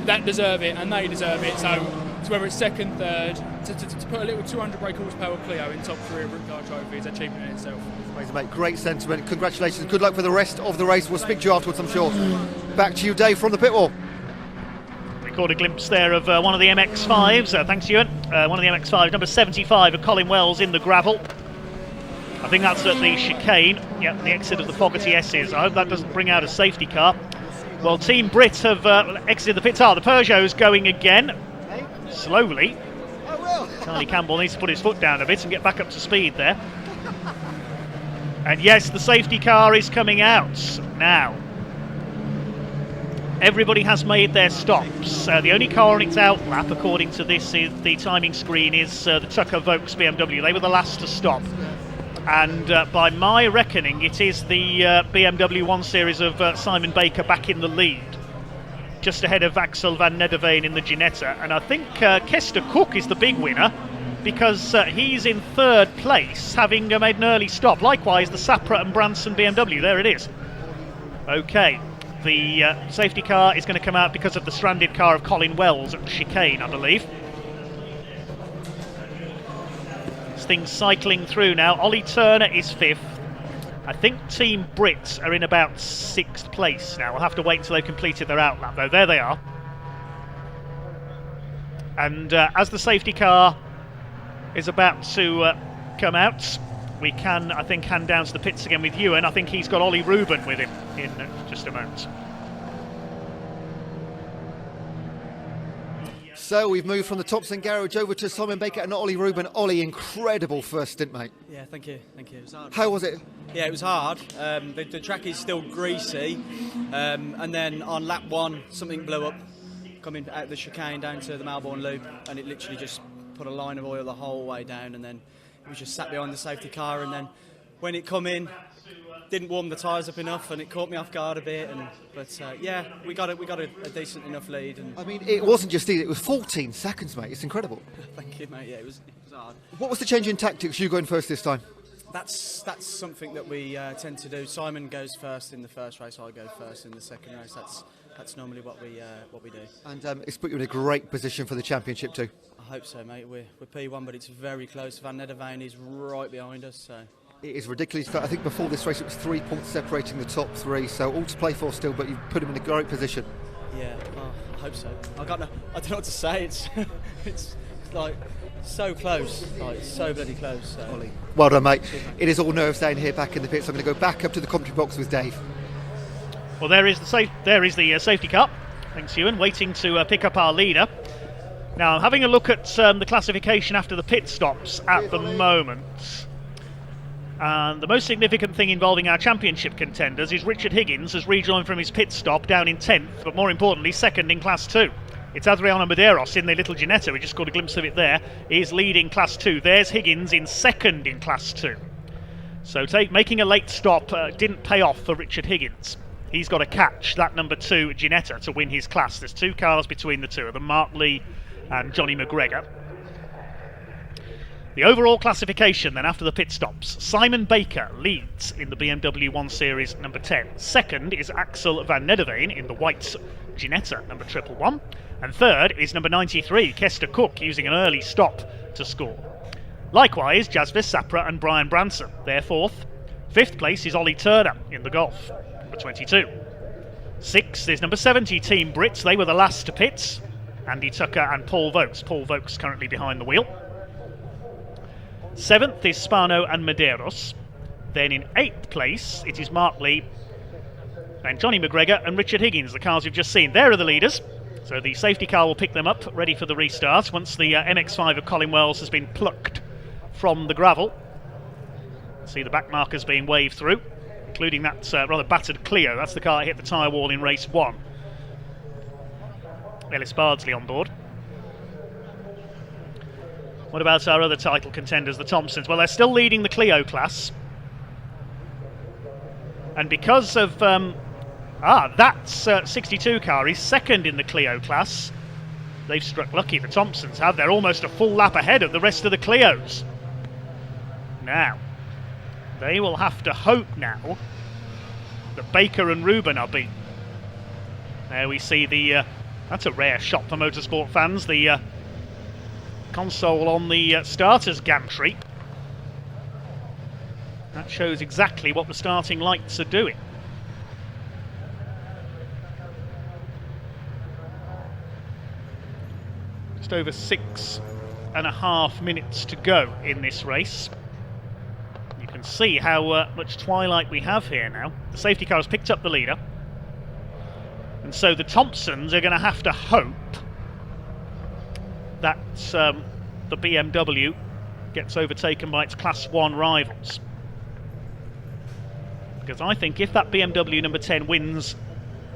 that deserve it, and they deserve it. So whether it's second, third, to put a little 200 brake horsepower Clio in top 3 of Root Car Trophy is achievement in itself. Amazing, mate. Great sentiment. Congratulations. Good luck for the rest of the race. We'll speak to you afterwards, I'm sure. Back to you, Dave, from the pit wall. We caught a glimpse there of one of the MX-5s. Thanks, Ewan. One of the MX-5s, number 75 of Colin Wells in the gravel. I think that's at the chicane. Yep, the exit of the Fogarty S's. I hope that doesn't bring out a safety car. Well, Team Brit have exited the pit. The Peugeot's going again. Slowly. Charlie Campbell needs to put his foot down a bit and get back up to speed there. And yes, the safety car is coming out now. Everybody has made their stops. The only car on its outlap, according to this, the timing screen, is the Tucker Vokes BMW. They were the last to stop. And by my reckoning, it is the BMW 1 Series of Simon Baker back in the lead, just ahead of Axel van Nederveen in the Ginetta. And I think Kester Cook is the big winner, because he's in 3rd place, having made an early stop. Likewise, the Sapra and Branson BMW. There it is. Okay. The safety car is going to come out because of the stranded car of Colin Wells at the chicane, I believe. This thing's cycling through now. Ollie Turner is 5th. I think Team Brits are in about 6th place now. We'll have to wait until they've completed their outlap, though. There they are. And as the safety car is about to come out, we can, I think, hand down to the pits again with Ewan. I think he's got Ollie Rubin with him in just a moment. So we've moved from the Thompson garage over to Simon Baker and Ollie Rubin. Ollie, incredible first stint, mate. Yeah, thank you. It was hard. How was it? Yeah, it was hard. The track is still greasy, and then on lap 1, something blew up, coming out the chicane down to the Melbourne Loop, and it literally just put a line of oil the whole way down, and then it was just sat behind the safety car, and then when it come in, didn't warm the tyres up enough, and it caught me off guard a bit. But yeah, we got a decent enough lead. And I mean, it wasn't just easy, it was 14 seconds, mate. It's incredible. Thank you, mate. Yeah, it was hard. What was the change in tactics? You going first this time? That's something that we tend to do. Simon goes first in the first race. I go first in the second race. That's normally what we do. And it's put you in a great position for the championship too. I hope so, mate. We're P1, but it's very close. Van Nederveen is right behind us, so. It is ridiculous. I think before this race it was 3 points separating the top 3, so all to play for still, but you've put him in a great position. Yeah, I hope so. I don't know what to say. It's like so close, like so bloody close. So. Ollie, well done, mate. It is all nerves down here back in the pits. I'm going to go back up to the commentary box with Dave. Well, there is the safety car. Thanks, Ewan. Waiting to pick up our leader. Now, I'm having a look at the classification after the pit stops at the moment. And the most significant thing involving our championship contenders is Richard Higgins has rejoined from his pit stop down in 10th, but more importantly, second in Class 2. It's Adriano Medeiros in the little Ginetta, we just got a glimpse of it there, is leading Class 2. There's Higgins in second in Class 2. So making a late stop didn't pay off for Richard Higgins. He's got to catch that number 2 Ginetta to win his class. There's 2 cars between the two of them, Mark Lee and Johnny McGregor. The overall classification then after the pit stops. Simon Baker leads in the BMW 1 Series number 10. Second is Axel van Nederveen in the white Ginetta number 111. And third is number 93, Kester Cook, using an early stop to score. Likewise, Jasvis Sapra and Brian Branson, they're fourth. Fifth place is Ollie Turner in the Golf, number 22. Sixth is number 70, Team Brits. They were the last to pit. Andy Tucker and Paul Vokes. Paul Vokes currently behind the wheel. Seventh is Spano and Medeiros. Then in 8th place, it is Mark Lee and Johnny McGregor and Richard Higgins, the cars we've just seen. There are the leaders. So the safety car will pick them up, ready for the restart, once the MX-5 of Colin Wells has been plucked from the gravel. See the back markers being waved through, including that rather battered Clio. That's the car that hit the tyre wall in race 1. Ellis Bardsley on board. What about our other title contenders, the Thompsons? Well, they're still leading the Clio class. And because of... that 62 car is second in the Clio class. They've struck lucky, the Thompsons have. They're almost a full lap ahead of the rest of the Clios. Now, they will have to hope now that Baker and Rubin are beaten. There we see the... that's a rare shot for motorsport fans. The console on the starter's gantry. That shows exactly what the starting lights are doing. Just over 6.5 minutes to go in this race. You can see how much twilight we have here now. The safety car has picked up the leader. And so the Thompsons are going to have to hope that the BMW gets overtaken by its Class 1 rivals. Because I think if that BMW number 10 wins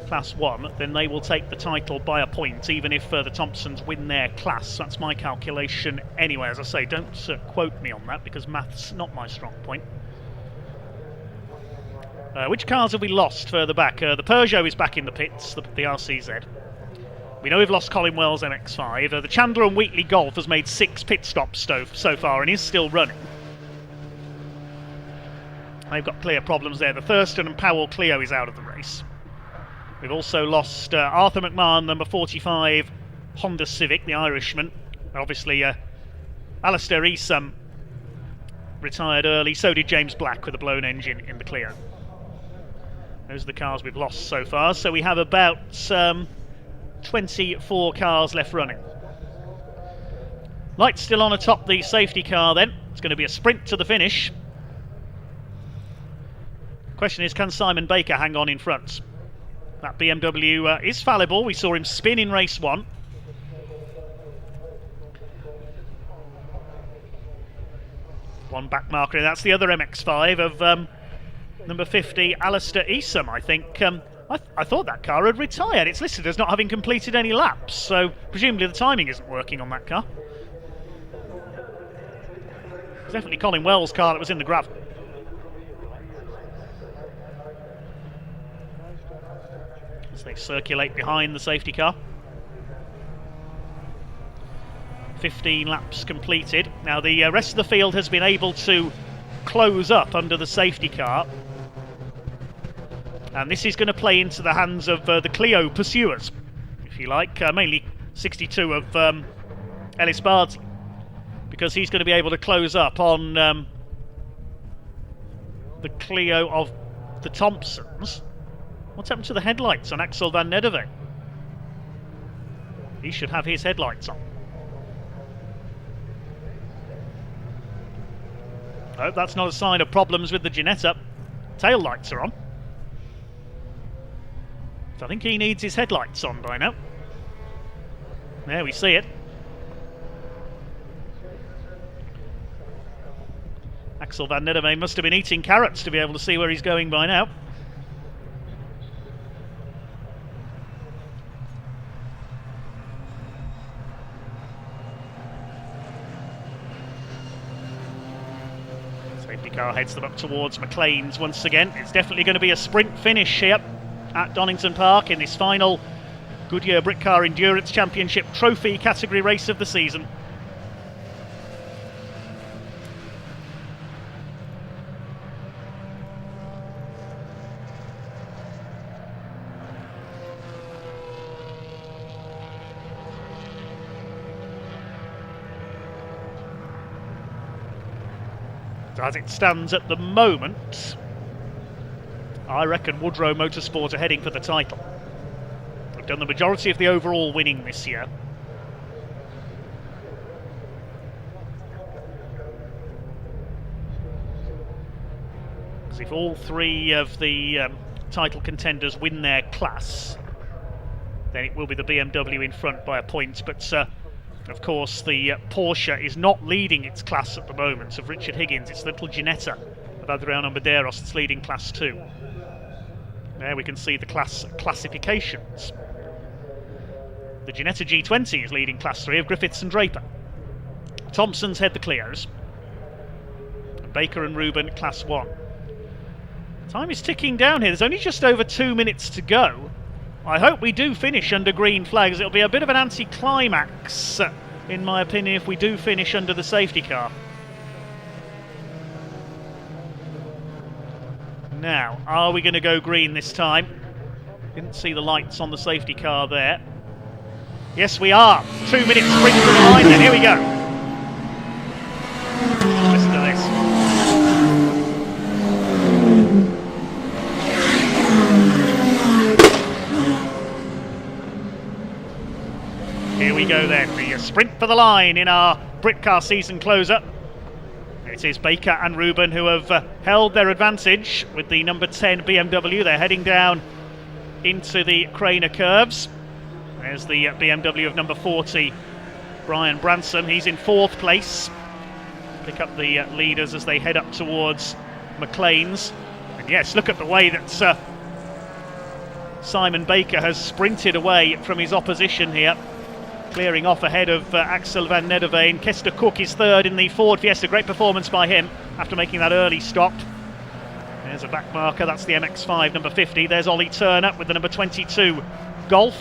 Class 1, then they will take the title by a point, even if the Thompsons win their class. That's my calculation anyway. As I say, don't quote me on that, because math's not my strong point. Which cars have we lost further back? The Peugeot is back in the pits, the RCZ. We know we've lost Colin Wells MX-5. The Chandler and Wheatley Golf has made 6 pit stops so far and is still running. They've got clear problems there. The Thurston and Powell Clio is out of the race. We've also lost Arthur McMahon, number 45, Honda Civic, the Irishman. Obviously, Alistair Easom retired early. So did James Black with a blown engine in the Clio. Those are the cars we've lost so far. So we have about 24 cars left running. Lights still on atop the safety car then. It's going to be a sprint to the finish. Question is, can Simon Baker hang on in front? That BMW is fallible. We saw him spin in race 1. One back marker, that's the other MX-5 of number 50, Alistair Easom, I think. I thought that car had retired. It's listed as not having completed any laps, so presumably the timing isn't working on that car. It's definitely Colin Wells' car that was in the gravel. As they circulate behind the safety car. 15 laps completed. Now the rest of the field has been able to close up under the safety car. And this is going to play into the hands of the Clio pursuers, if you like, mainly 62 of Ellis Bardsley, because he's going to be able to close up on the Clio of the Thompsons. What's happened to the headlights on Axel van Nederveen? He should have his headlights on. I hope that's not a sign of problems with the Ginetta. Tail lights are on. So I think he needs his headlights on by now. There we see it. Axel van Nederveen must have been eating carrots to be able to see where he's going by now. Safety car heads them up towards McLean's once again. It's definitely going to be a sprint finish here at Donington Park in this final Goodyear Brick Car Endurance Championship Trophy category race of the season. As it stands at the moment, I reckon Woodrow Motorsport are heading for the title. They've done the majority of the overall winning this year. Because if all three of the title contenders win their class, then it will be the BMW in front by a point. But of course, the Porsche is not leading its class at the moment of Richard Higgins. It's the little Ginetta of Adriano Medeiros that's leading Class 2. There we can see the classifications. The Ginetta G20 is leading Class 3 of Griffiths and Draper. Thompson's head the Clios. And Baker and Rubin, Class 1. Time is ticking down here. There's only just over 2 minutes to go. I hope we do finish under green flags. It'll be a bit of an anti-climax, in my opinion, if we do finish under the safety car. Now, are we going to go green this time? Didn't see the lights on the safety car there. Yes, we are. 2 minutes sprint to the line then. Here we go. Listen to this. Here we go then, the sprint for the line in our Brit Car season closer. It is Baker and Rubin who have held their advantage with the number 10 BMW. They're heading down into the Craner curves. There's the BMW of number 40, Brian Branson. He's in 4th place. Pick up the leaders as they head up towards McLean's. And yes, look at the way that Simon Baker has sprinted away from his opposition here, clearing off ahead of Axel van Nederveen. Kester Cook is 3rd in the Ford Fiesta. Great performance by him after making that early stop. There's a back marker, that's the MX-5 number 50. There's Ollie Turner with the number 22 Golf.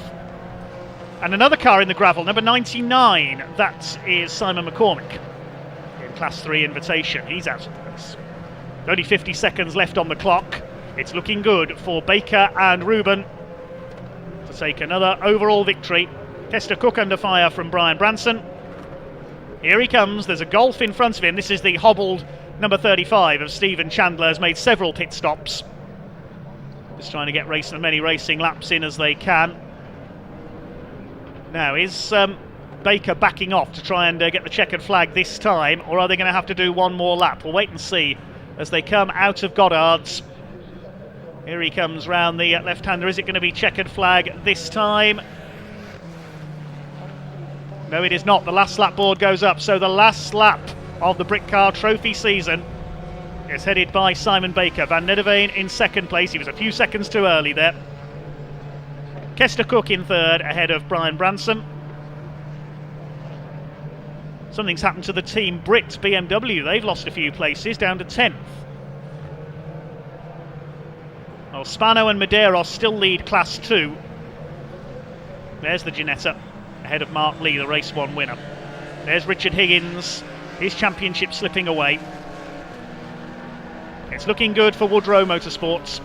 And another car in the gravel, number 99, that is Simon McCormick in Class 3 Invitation. He's out of place. Only 50 seconds left on the clock. It's looking good for Baker and Rubin to take another overall victory. Kester Cook under fire from Brian Branson. Here he comes, there's a Golf in front of him. This is the hobbled number 35 of Stephen Chandler, has made several pit stops. Just trying to get as many racing laps in as they can. Now, is Baker backing off to try and get the checkered flag this time, or are they going to have to do one more lap? We'll wait and see as they come out of Goddard's. Here he comes round the left-hander. Is it going to be checkered flag this time? No, it is not. The last lap board goes up, so the last lap of the Brick Car Trophy season is headed by Simon Baker. Van Nederveen in 2nd place. He was a few seconds too early there. Kester Cook in 3rd, ahead of Brian Branson. Something's happened to the Team Brit BMW. They've lost a few places, down to 10th. Well, Spano and Medeiros still lead Class 2. There's the Ginetta, ahead of Mark Lee, the Race 1 winner. There's Richard Higgins, his championship slipping away. It's looking good for Woodrow Motorsports,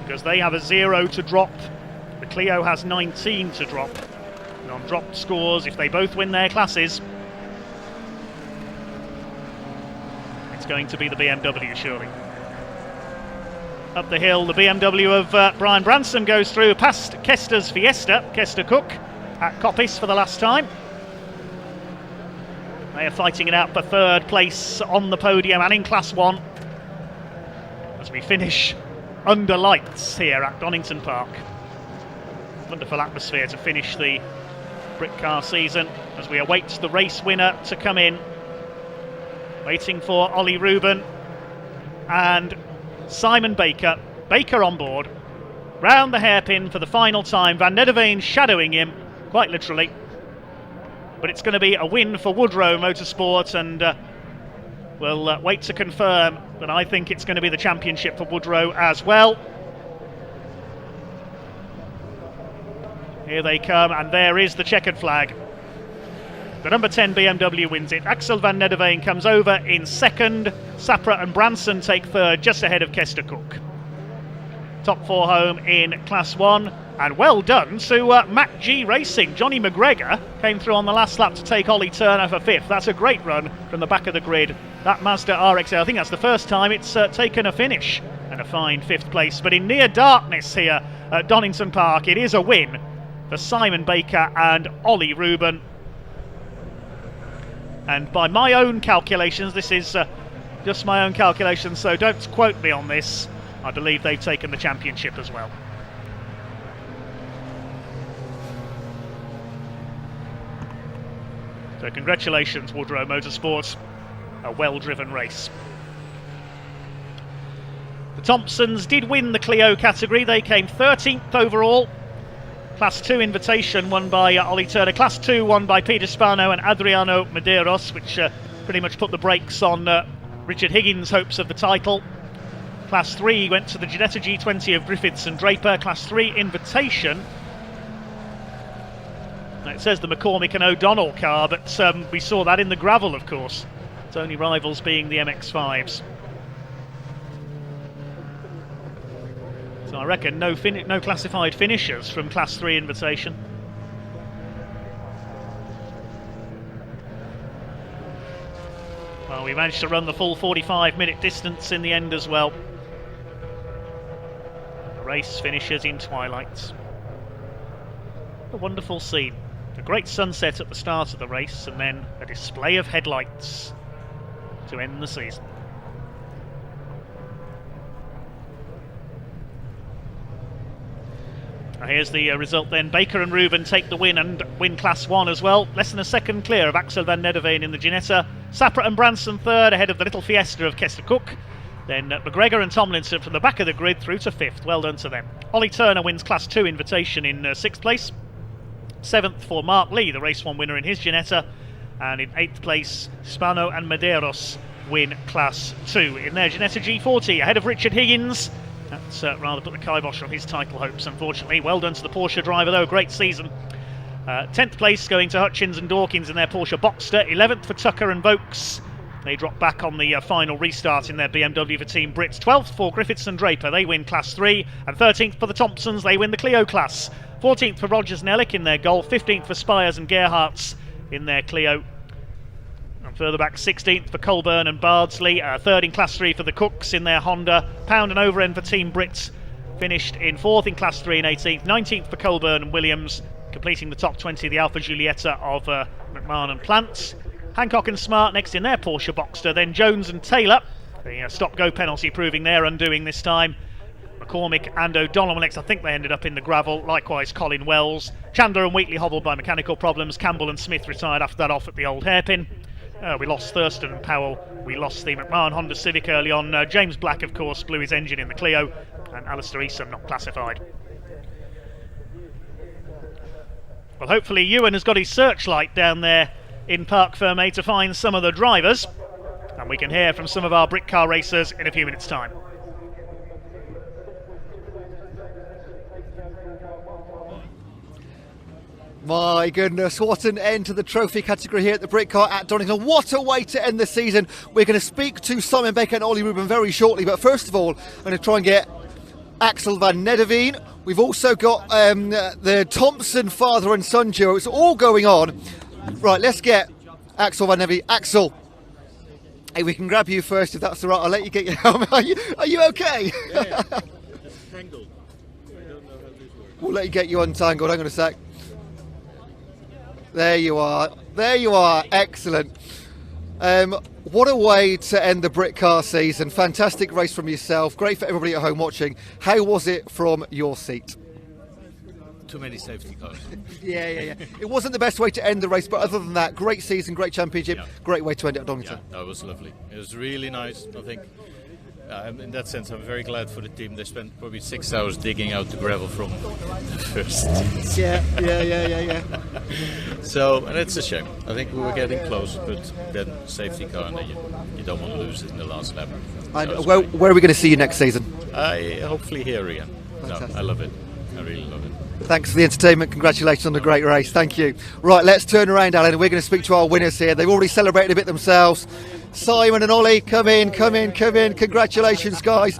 because they have a 0 to drop. The Clio has 19 to drop. And on dropped scores, if they both win their classes, it's going to be the BMW, surely. Up the hill, the BMW of Brian Branson goes through past Kester's Fiesta, Kester Cook, at Coppice for the last time. They are fighting it out for 3rd place on the podium and in Class 1 as we finish under lights here at Donington Park. Wonderful atmosphere to finish the Brick Car season as we await the race winner to come in. waiting for Ollie Reuben and Simon Baker. Baker on board, round the hairpin for the final time. Van Nederveen shadowing him, quite literally. But it's going to be a win for Woodrow Motorsport, and we'll wait to confirm, but I think it's going to be the championship for Woodrow as well. Here they come, and there is the checkered flag. The number 10 BMW wins it. Axel Van Nederveen comes over in second. Sapra and Branson take third, just ahead of Kester Cook. Top four home in Class 1. And well done to Mac G Racing. Johnny McGregor came through on the last lap to take Ollie Turner for fifth. That's a great run from the back of the grid. That Mazda RX-8, I think that's the first time it's taken a finish, and a fine fifth place. But in near darkness here at Donington Park, it is a win for Simon Baker and Ollie Reuben. And by my own calculations, this is just my own calculations, so don't quote me on this, I believe they've taken the championship as well. So congratulations, Woodrow Motorsports, a well-driven race. The Thompsons did win the Clio category. They came 13th overall. Class 2 invitation won by Ollie Turner. Class 2 won by Peter Spano and Adriano Medeiros, which pretty much put the brakes on Richard Higgins' hopes of the title. Class 3 went to the Ginetta G20 of Griffiths and Draper. Class 3 invitation. It says the McCormick and O'Donnell car, but we saw that in the gravel, of course. Its only rivals being the MX-5s. So I reckon no classified finishers from Class 3 invitation. Well, we managed to run the full 45-minute distance in the end as well. The race finishes in twilight. A wonderful scene. A great sunset at the start of the race, and then a display of headlights to end the season. Here's the result then. Baker and Reuben take the win and win Class 1 as well. Less than a second clear of Axel Van Nederveen in the Ginetta. Sapra and Branson third, ahead of the little Fiesta of Kester Cook. Then McGregor and Tomlinson from the back of the grid through to fifth. Well done to them. Ollie Turner wins Class 2 invitation in sixth place. Seventh for Mark Lee, the race 1 winner in his Ginetta. And in eighth place, Spano and Medeiros win Class 2 in their Ginetta G40, ahead of Richard Higgins. That's rather put the kibosh on his title hopes, unfortunately. Well done to the Porsche driver, though. Great season. 10th place going to Hutchins and Dawkins in their Porsche Boxster. 11th for Tucker and Vokes. They drop back on the final restart in their BMW for Team Brits. 12th for Griffiths and Draper. They win Class 3. And 13th for the Thompsons. They win the Clio class. 14th for Rogers and Ellick in their Golf. 15th for Spires and Gerhardts in their Clio. And further back, 16th for Colburn and Bardsley. Third in Class 3 for the Cooks in their Honda. Pound and Overend for Team Brits. Finished in 4th in Class 3 and 18th. 19th for Colburn and Williams. Completing the top 20, the Alfa Giulietta of McMahon and Plant. Hancock and Smart next in their Porsche Boxster. Then Jones and Taylor. The stop-go penalty proving their undoing this time. McCormick and O'Donnell next. I think they ended up in the gravel. Likewise, Colin Wells. Chandler and Wheatley hobbled by mechanical problems. Campbell and Smith retired after that off at the old hairpin. We lost Thurston and Powell. We lost the McMahon Honda Civic early on. James Black, of course, blew his engine in the Clio. And Alistair Eason not classified. Well, hopefully Ewan has got his searchlight down there in Parc Fermé to find some of the drivers. And we can hear from some of our Brit car racers in a few minutes' time. My goodness, what an end to the trophy category here at the Brit Car at Donington. What a way to end the season. We're going to speak to Simon Baker and Ollie Reuben very shortly, but first of all, I'm going to try and get Axel Van Nederveen. We've also got the Thompson father and son duo. It's all going on. Right, let's get Axel Van Nederveen. Axel, hey, we can grab you first if that's all right. I'll let you get your helmet. Are you okay? Yeah. It's tangled. I don't know how this works. We'll let you get you untangled. Hang on a sec. There you are. There you are. Excellent. What a way to end the Brit Car season. Fantastic race from yourself. Great for everybody at home watching. How was it from your seat? too many safety cars. Yeah. It wasn't the best way to end the race, but other than that, great season, great championship, Yeah. great way to end it at Donington. Yeah, that was lovely. It was really nice. I think in that sense, I'm very glad for the team. They spent probably 6 hours digging out the gravel from the first. Yeah. So, and it's a shame. I think we were getting close, but then safety car, and then you don't want to lose it in the last lap. And So it's where great. are we going to see you next season? I hopefully here again. No, Fantastic. I love it. I really love it. Thanks for the entertainment. Congratulations on the great race. Thank you. Right, let's turn around, Alan, and we're going to speak to our winners here. They've already celebrated a bit themselves. Simon and Ollie, come in. Congratulations, guys.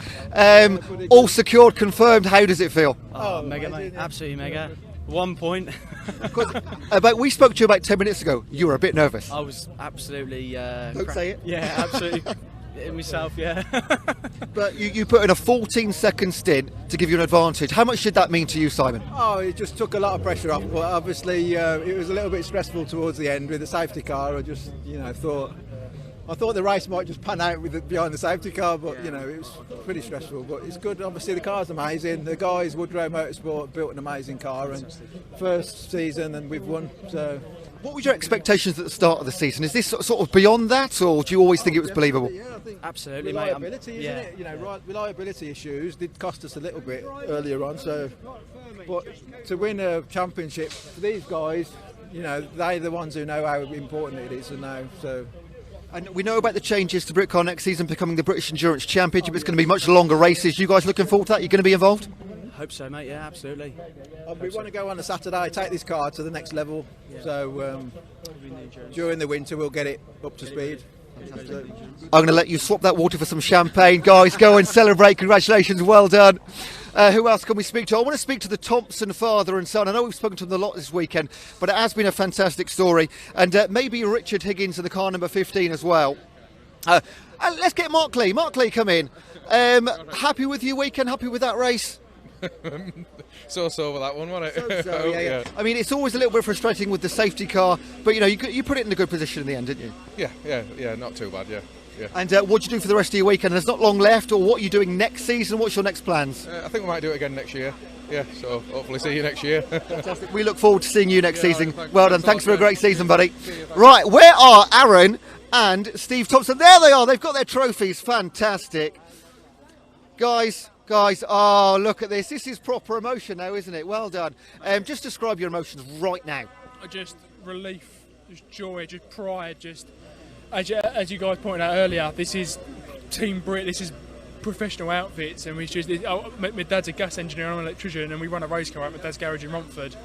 All secured, confirmed. How does it feel? Oh, mega, mate. Absolutely mega. 1 point. We spoke to you about 10 minutes ago. You were a bit nervous. I was absolutely. Don't say it. Yeah, absolutely. In myself, yeah. But you put in a 14-second stint to give you an advantage. How much did that mean to you, Simon? Oh, it just took a lot of pressure off. But obviously, it was a little bit stressful towards the end with the safety car. I just, thought the race might just pan out behind the safety car, but it was pretty stressful. But it's good. Obviously, the car's amazing. The guys, Woodrow Motorsport, built an amazing car, and first season, and we've won. So. What were your expectations at the start of the season? Is this sort of beyond that, or do you always think it was believable? Yeah, I think Absolutely, reliability, mate. isn't it? Reliability issues did cost us a little bit earlier on. So, but to win a championship for these guys, they're the ones who know how important it is, and now so. And we know about the changes to Britcar next season becoming the British Endurance Championship. It's going to be much longer races. You guys looking forward to that? You're going to be involved? Hope so, mate. Yeah, absolutely. We want to go on a Saturday, take this car to the next level. So during the winter, we'll get it up to speed. So, I'm going to let you swap that water for some champagne. Guys, go and celebrate. Congratulations. Well done. Who else can we speak to? I want to speak to the Thompson father and son. I know we've spoken to them a lot this weekend, but it has been a fantastic story. And maybe Richard Higgins in the car number 15 as well. Let's get Mark Lee. Mark Lee, come in. Happy with your weekend? Happy with that race? So with that one, wasn't it? So, yeah. I mean, it's always a little bit frustrating with the safety car, but you put it in a good position in the end, didn't you? Yeah, not too bad, yeah. And what do you do for the rest of your weekend? There's not long left, or what are you doing next season? What's your next plans? I think we might do it again next year. Yeah, so hopefully see you next year. Fantastic. We look forward to seeing you next season. Thanks. Well done. Thanks Thanks for a a lot, great season, buddy. Right, where are Aaron and Steve Thompson? There they are. They've got their trophies. Fantastic. Guys, oh, look at this. This is proper emotion now, isn't it? Well done. Just describe your emotions right now. Just relief, just joy, just pride, just as you guys pointed out earlier, this is Team Brit, this is professional outfits, and my dad's a gas engineer, I'm an electrician, and we run a race car at my dad's garage in Romford.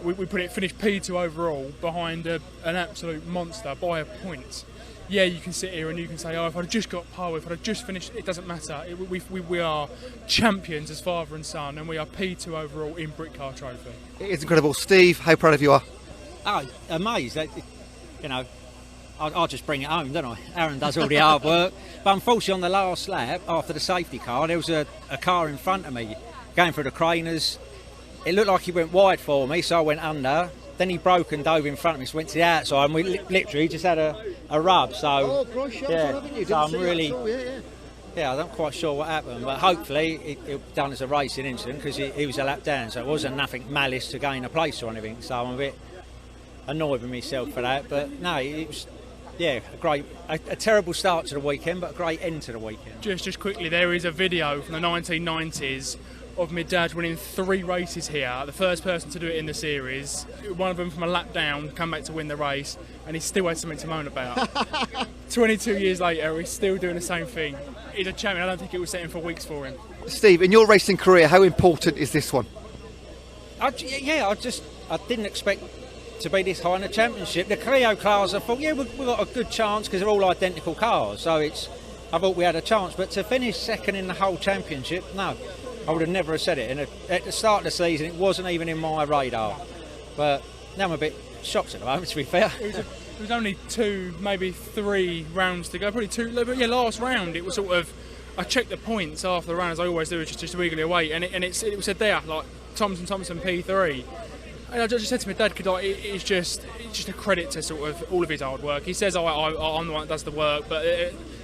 We finished P2 overall behind an absolute monster by a point. Yeah, you can sit here and you can say, oh, if I'd just got pole, if I'd just finished, it doesn't matter. We are champions as father and son, and we are P2 overall in Britcar Trophy. It is incredible. Steve, how proud of you are? Oh, amazed. I'll just bring it home, don't I? Aaron does all the hard work. But unfortunately, on the last lap, after the safety car, there was a car in front of me going through the craners. It looked like he went wide for me, so I went under. Then he broke and dove in front of me, so went to the outside, and we literally just had a rub. So, I'm really, I'm not quite sure what happened, but hopefully it done as a racing incident because he was a lap down, so it wasn't nothing malice to gain a place or anything. So I'm a bit annoyed with myself for that, but no, it was. Yeah, a terrible start to the weekend, but a great end to the weekend. Just quickly, there is a video from the 1990s of my dad winning 3 races here. The first person to do it in the series. One of them from a lap down, come back to win the race, and he still had something to moan about. 22 years later, he's still doing the same thing. He's a champion. I don't think it was setting for weeks for him. Steve, in your racing career, how important is this one? I didn't expect to be this high in the championship. The Clio cars, I thought, we've got a good chance because they're all identical cars. So I thought we had a chance. But to finish second in the whole championship, no, I would have never said it. And at the start of the season, it wasn't even in my radar. But now I'm a bit shocked at the moment, to be fair. It was only 2, maybe 3 rounds to go. Probably 2. But yeah, last round it was sort of. I checked the points after the round, as I always do, just wiggly away, and it said there like Thompson P3. And I just said to my dad, it's just a credit to sort of all of his hard work. He says, I'm the one that does the work, but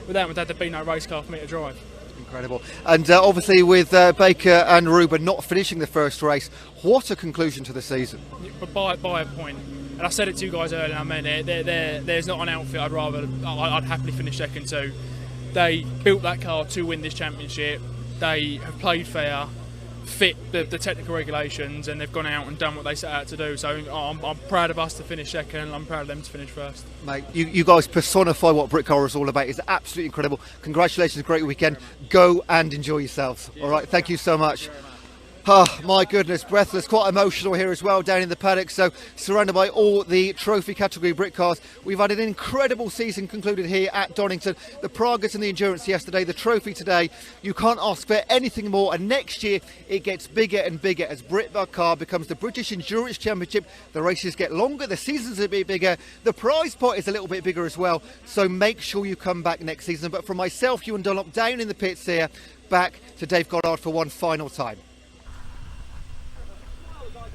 without my dad, there'd be no race car for me to drive. Incredible. And obviously with Baker and Ruben not finishing the first race, what a conclusion to the season. But by a point. And I said it to you guys earlier, I mean, there's not an outfit I'd happily finish second to. They built that car to win this championship. They have played fair, fit the technical regulations, and they've gone out and done what they set out to do. So I'm proud of us to finish second, and I'm proud of them to finish first. Mate, you guys personify what Britcar is all about. It's absolutely incredible. Congratulations, great weekend. Go and enjoy yourselves. All right, thank you so much. Oh, my goodness, breathless, quite emotional here as well down in the paddock. So surrounded by all the trophy category Brit cars. We've had an incredible season concluded here at Donington. The Pragas and the Endurance yesterday, the trophy today. You can't ask for anything more. And next year it gets bigger and bigger as Britcar becomes the British Endurance Championship. The races get longer, the seasons are a bit bigger. The prize pot is a little bit bigger as well. So make sure you come back next season. But for myself, Ewan Dunlop, down in the pits here, back to Dave Goddard for one final time.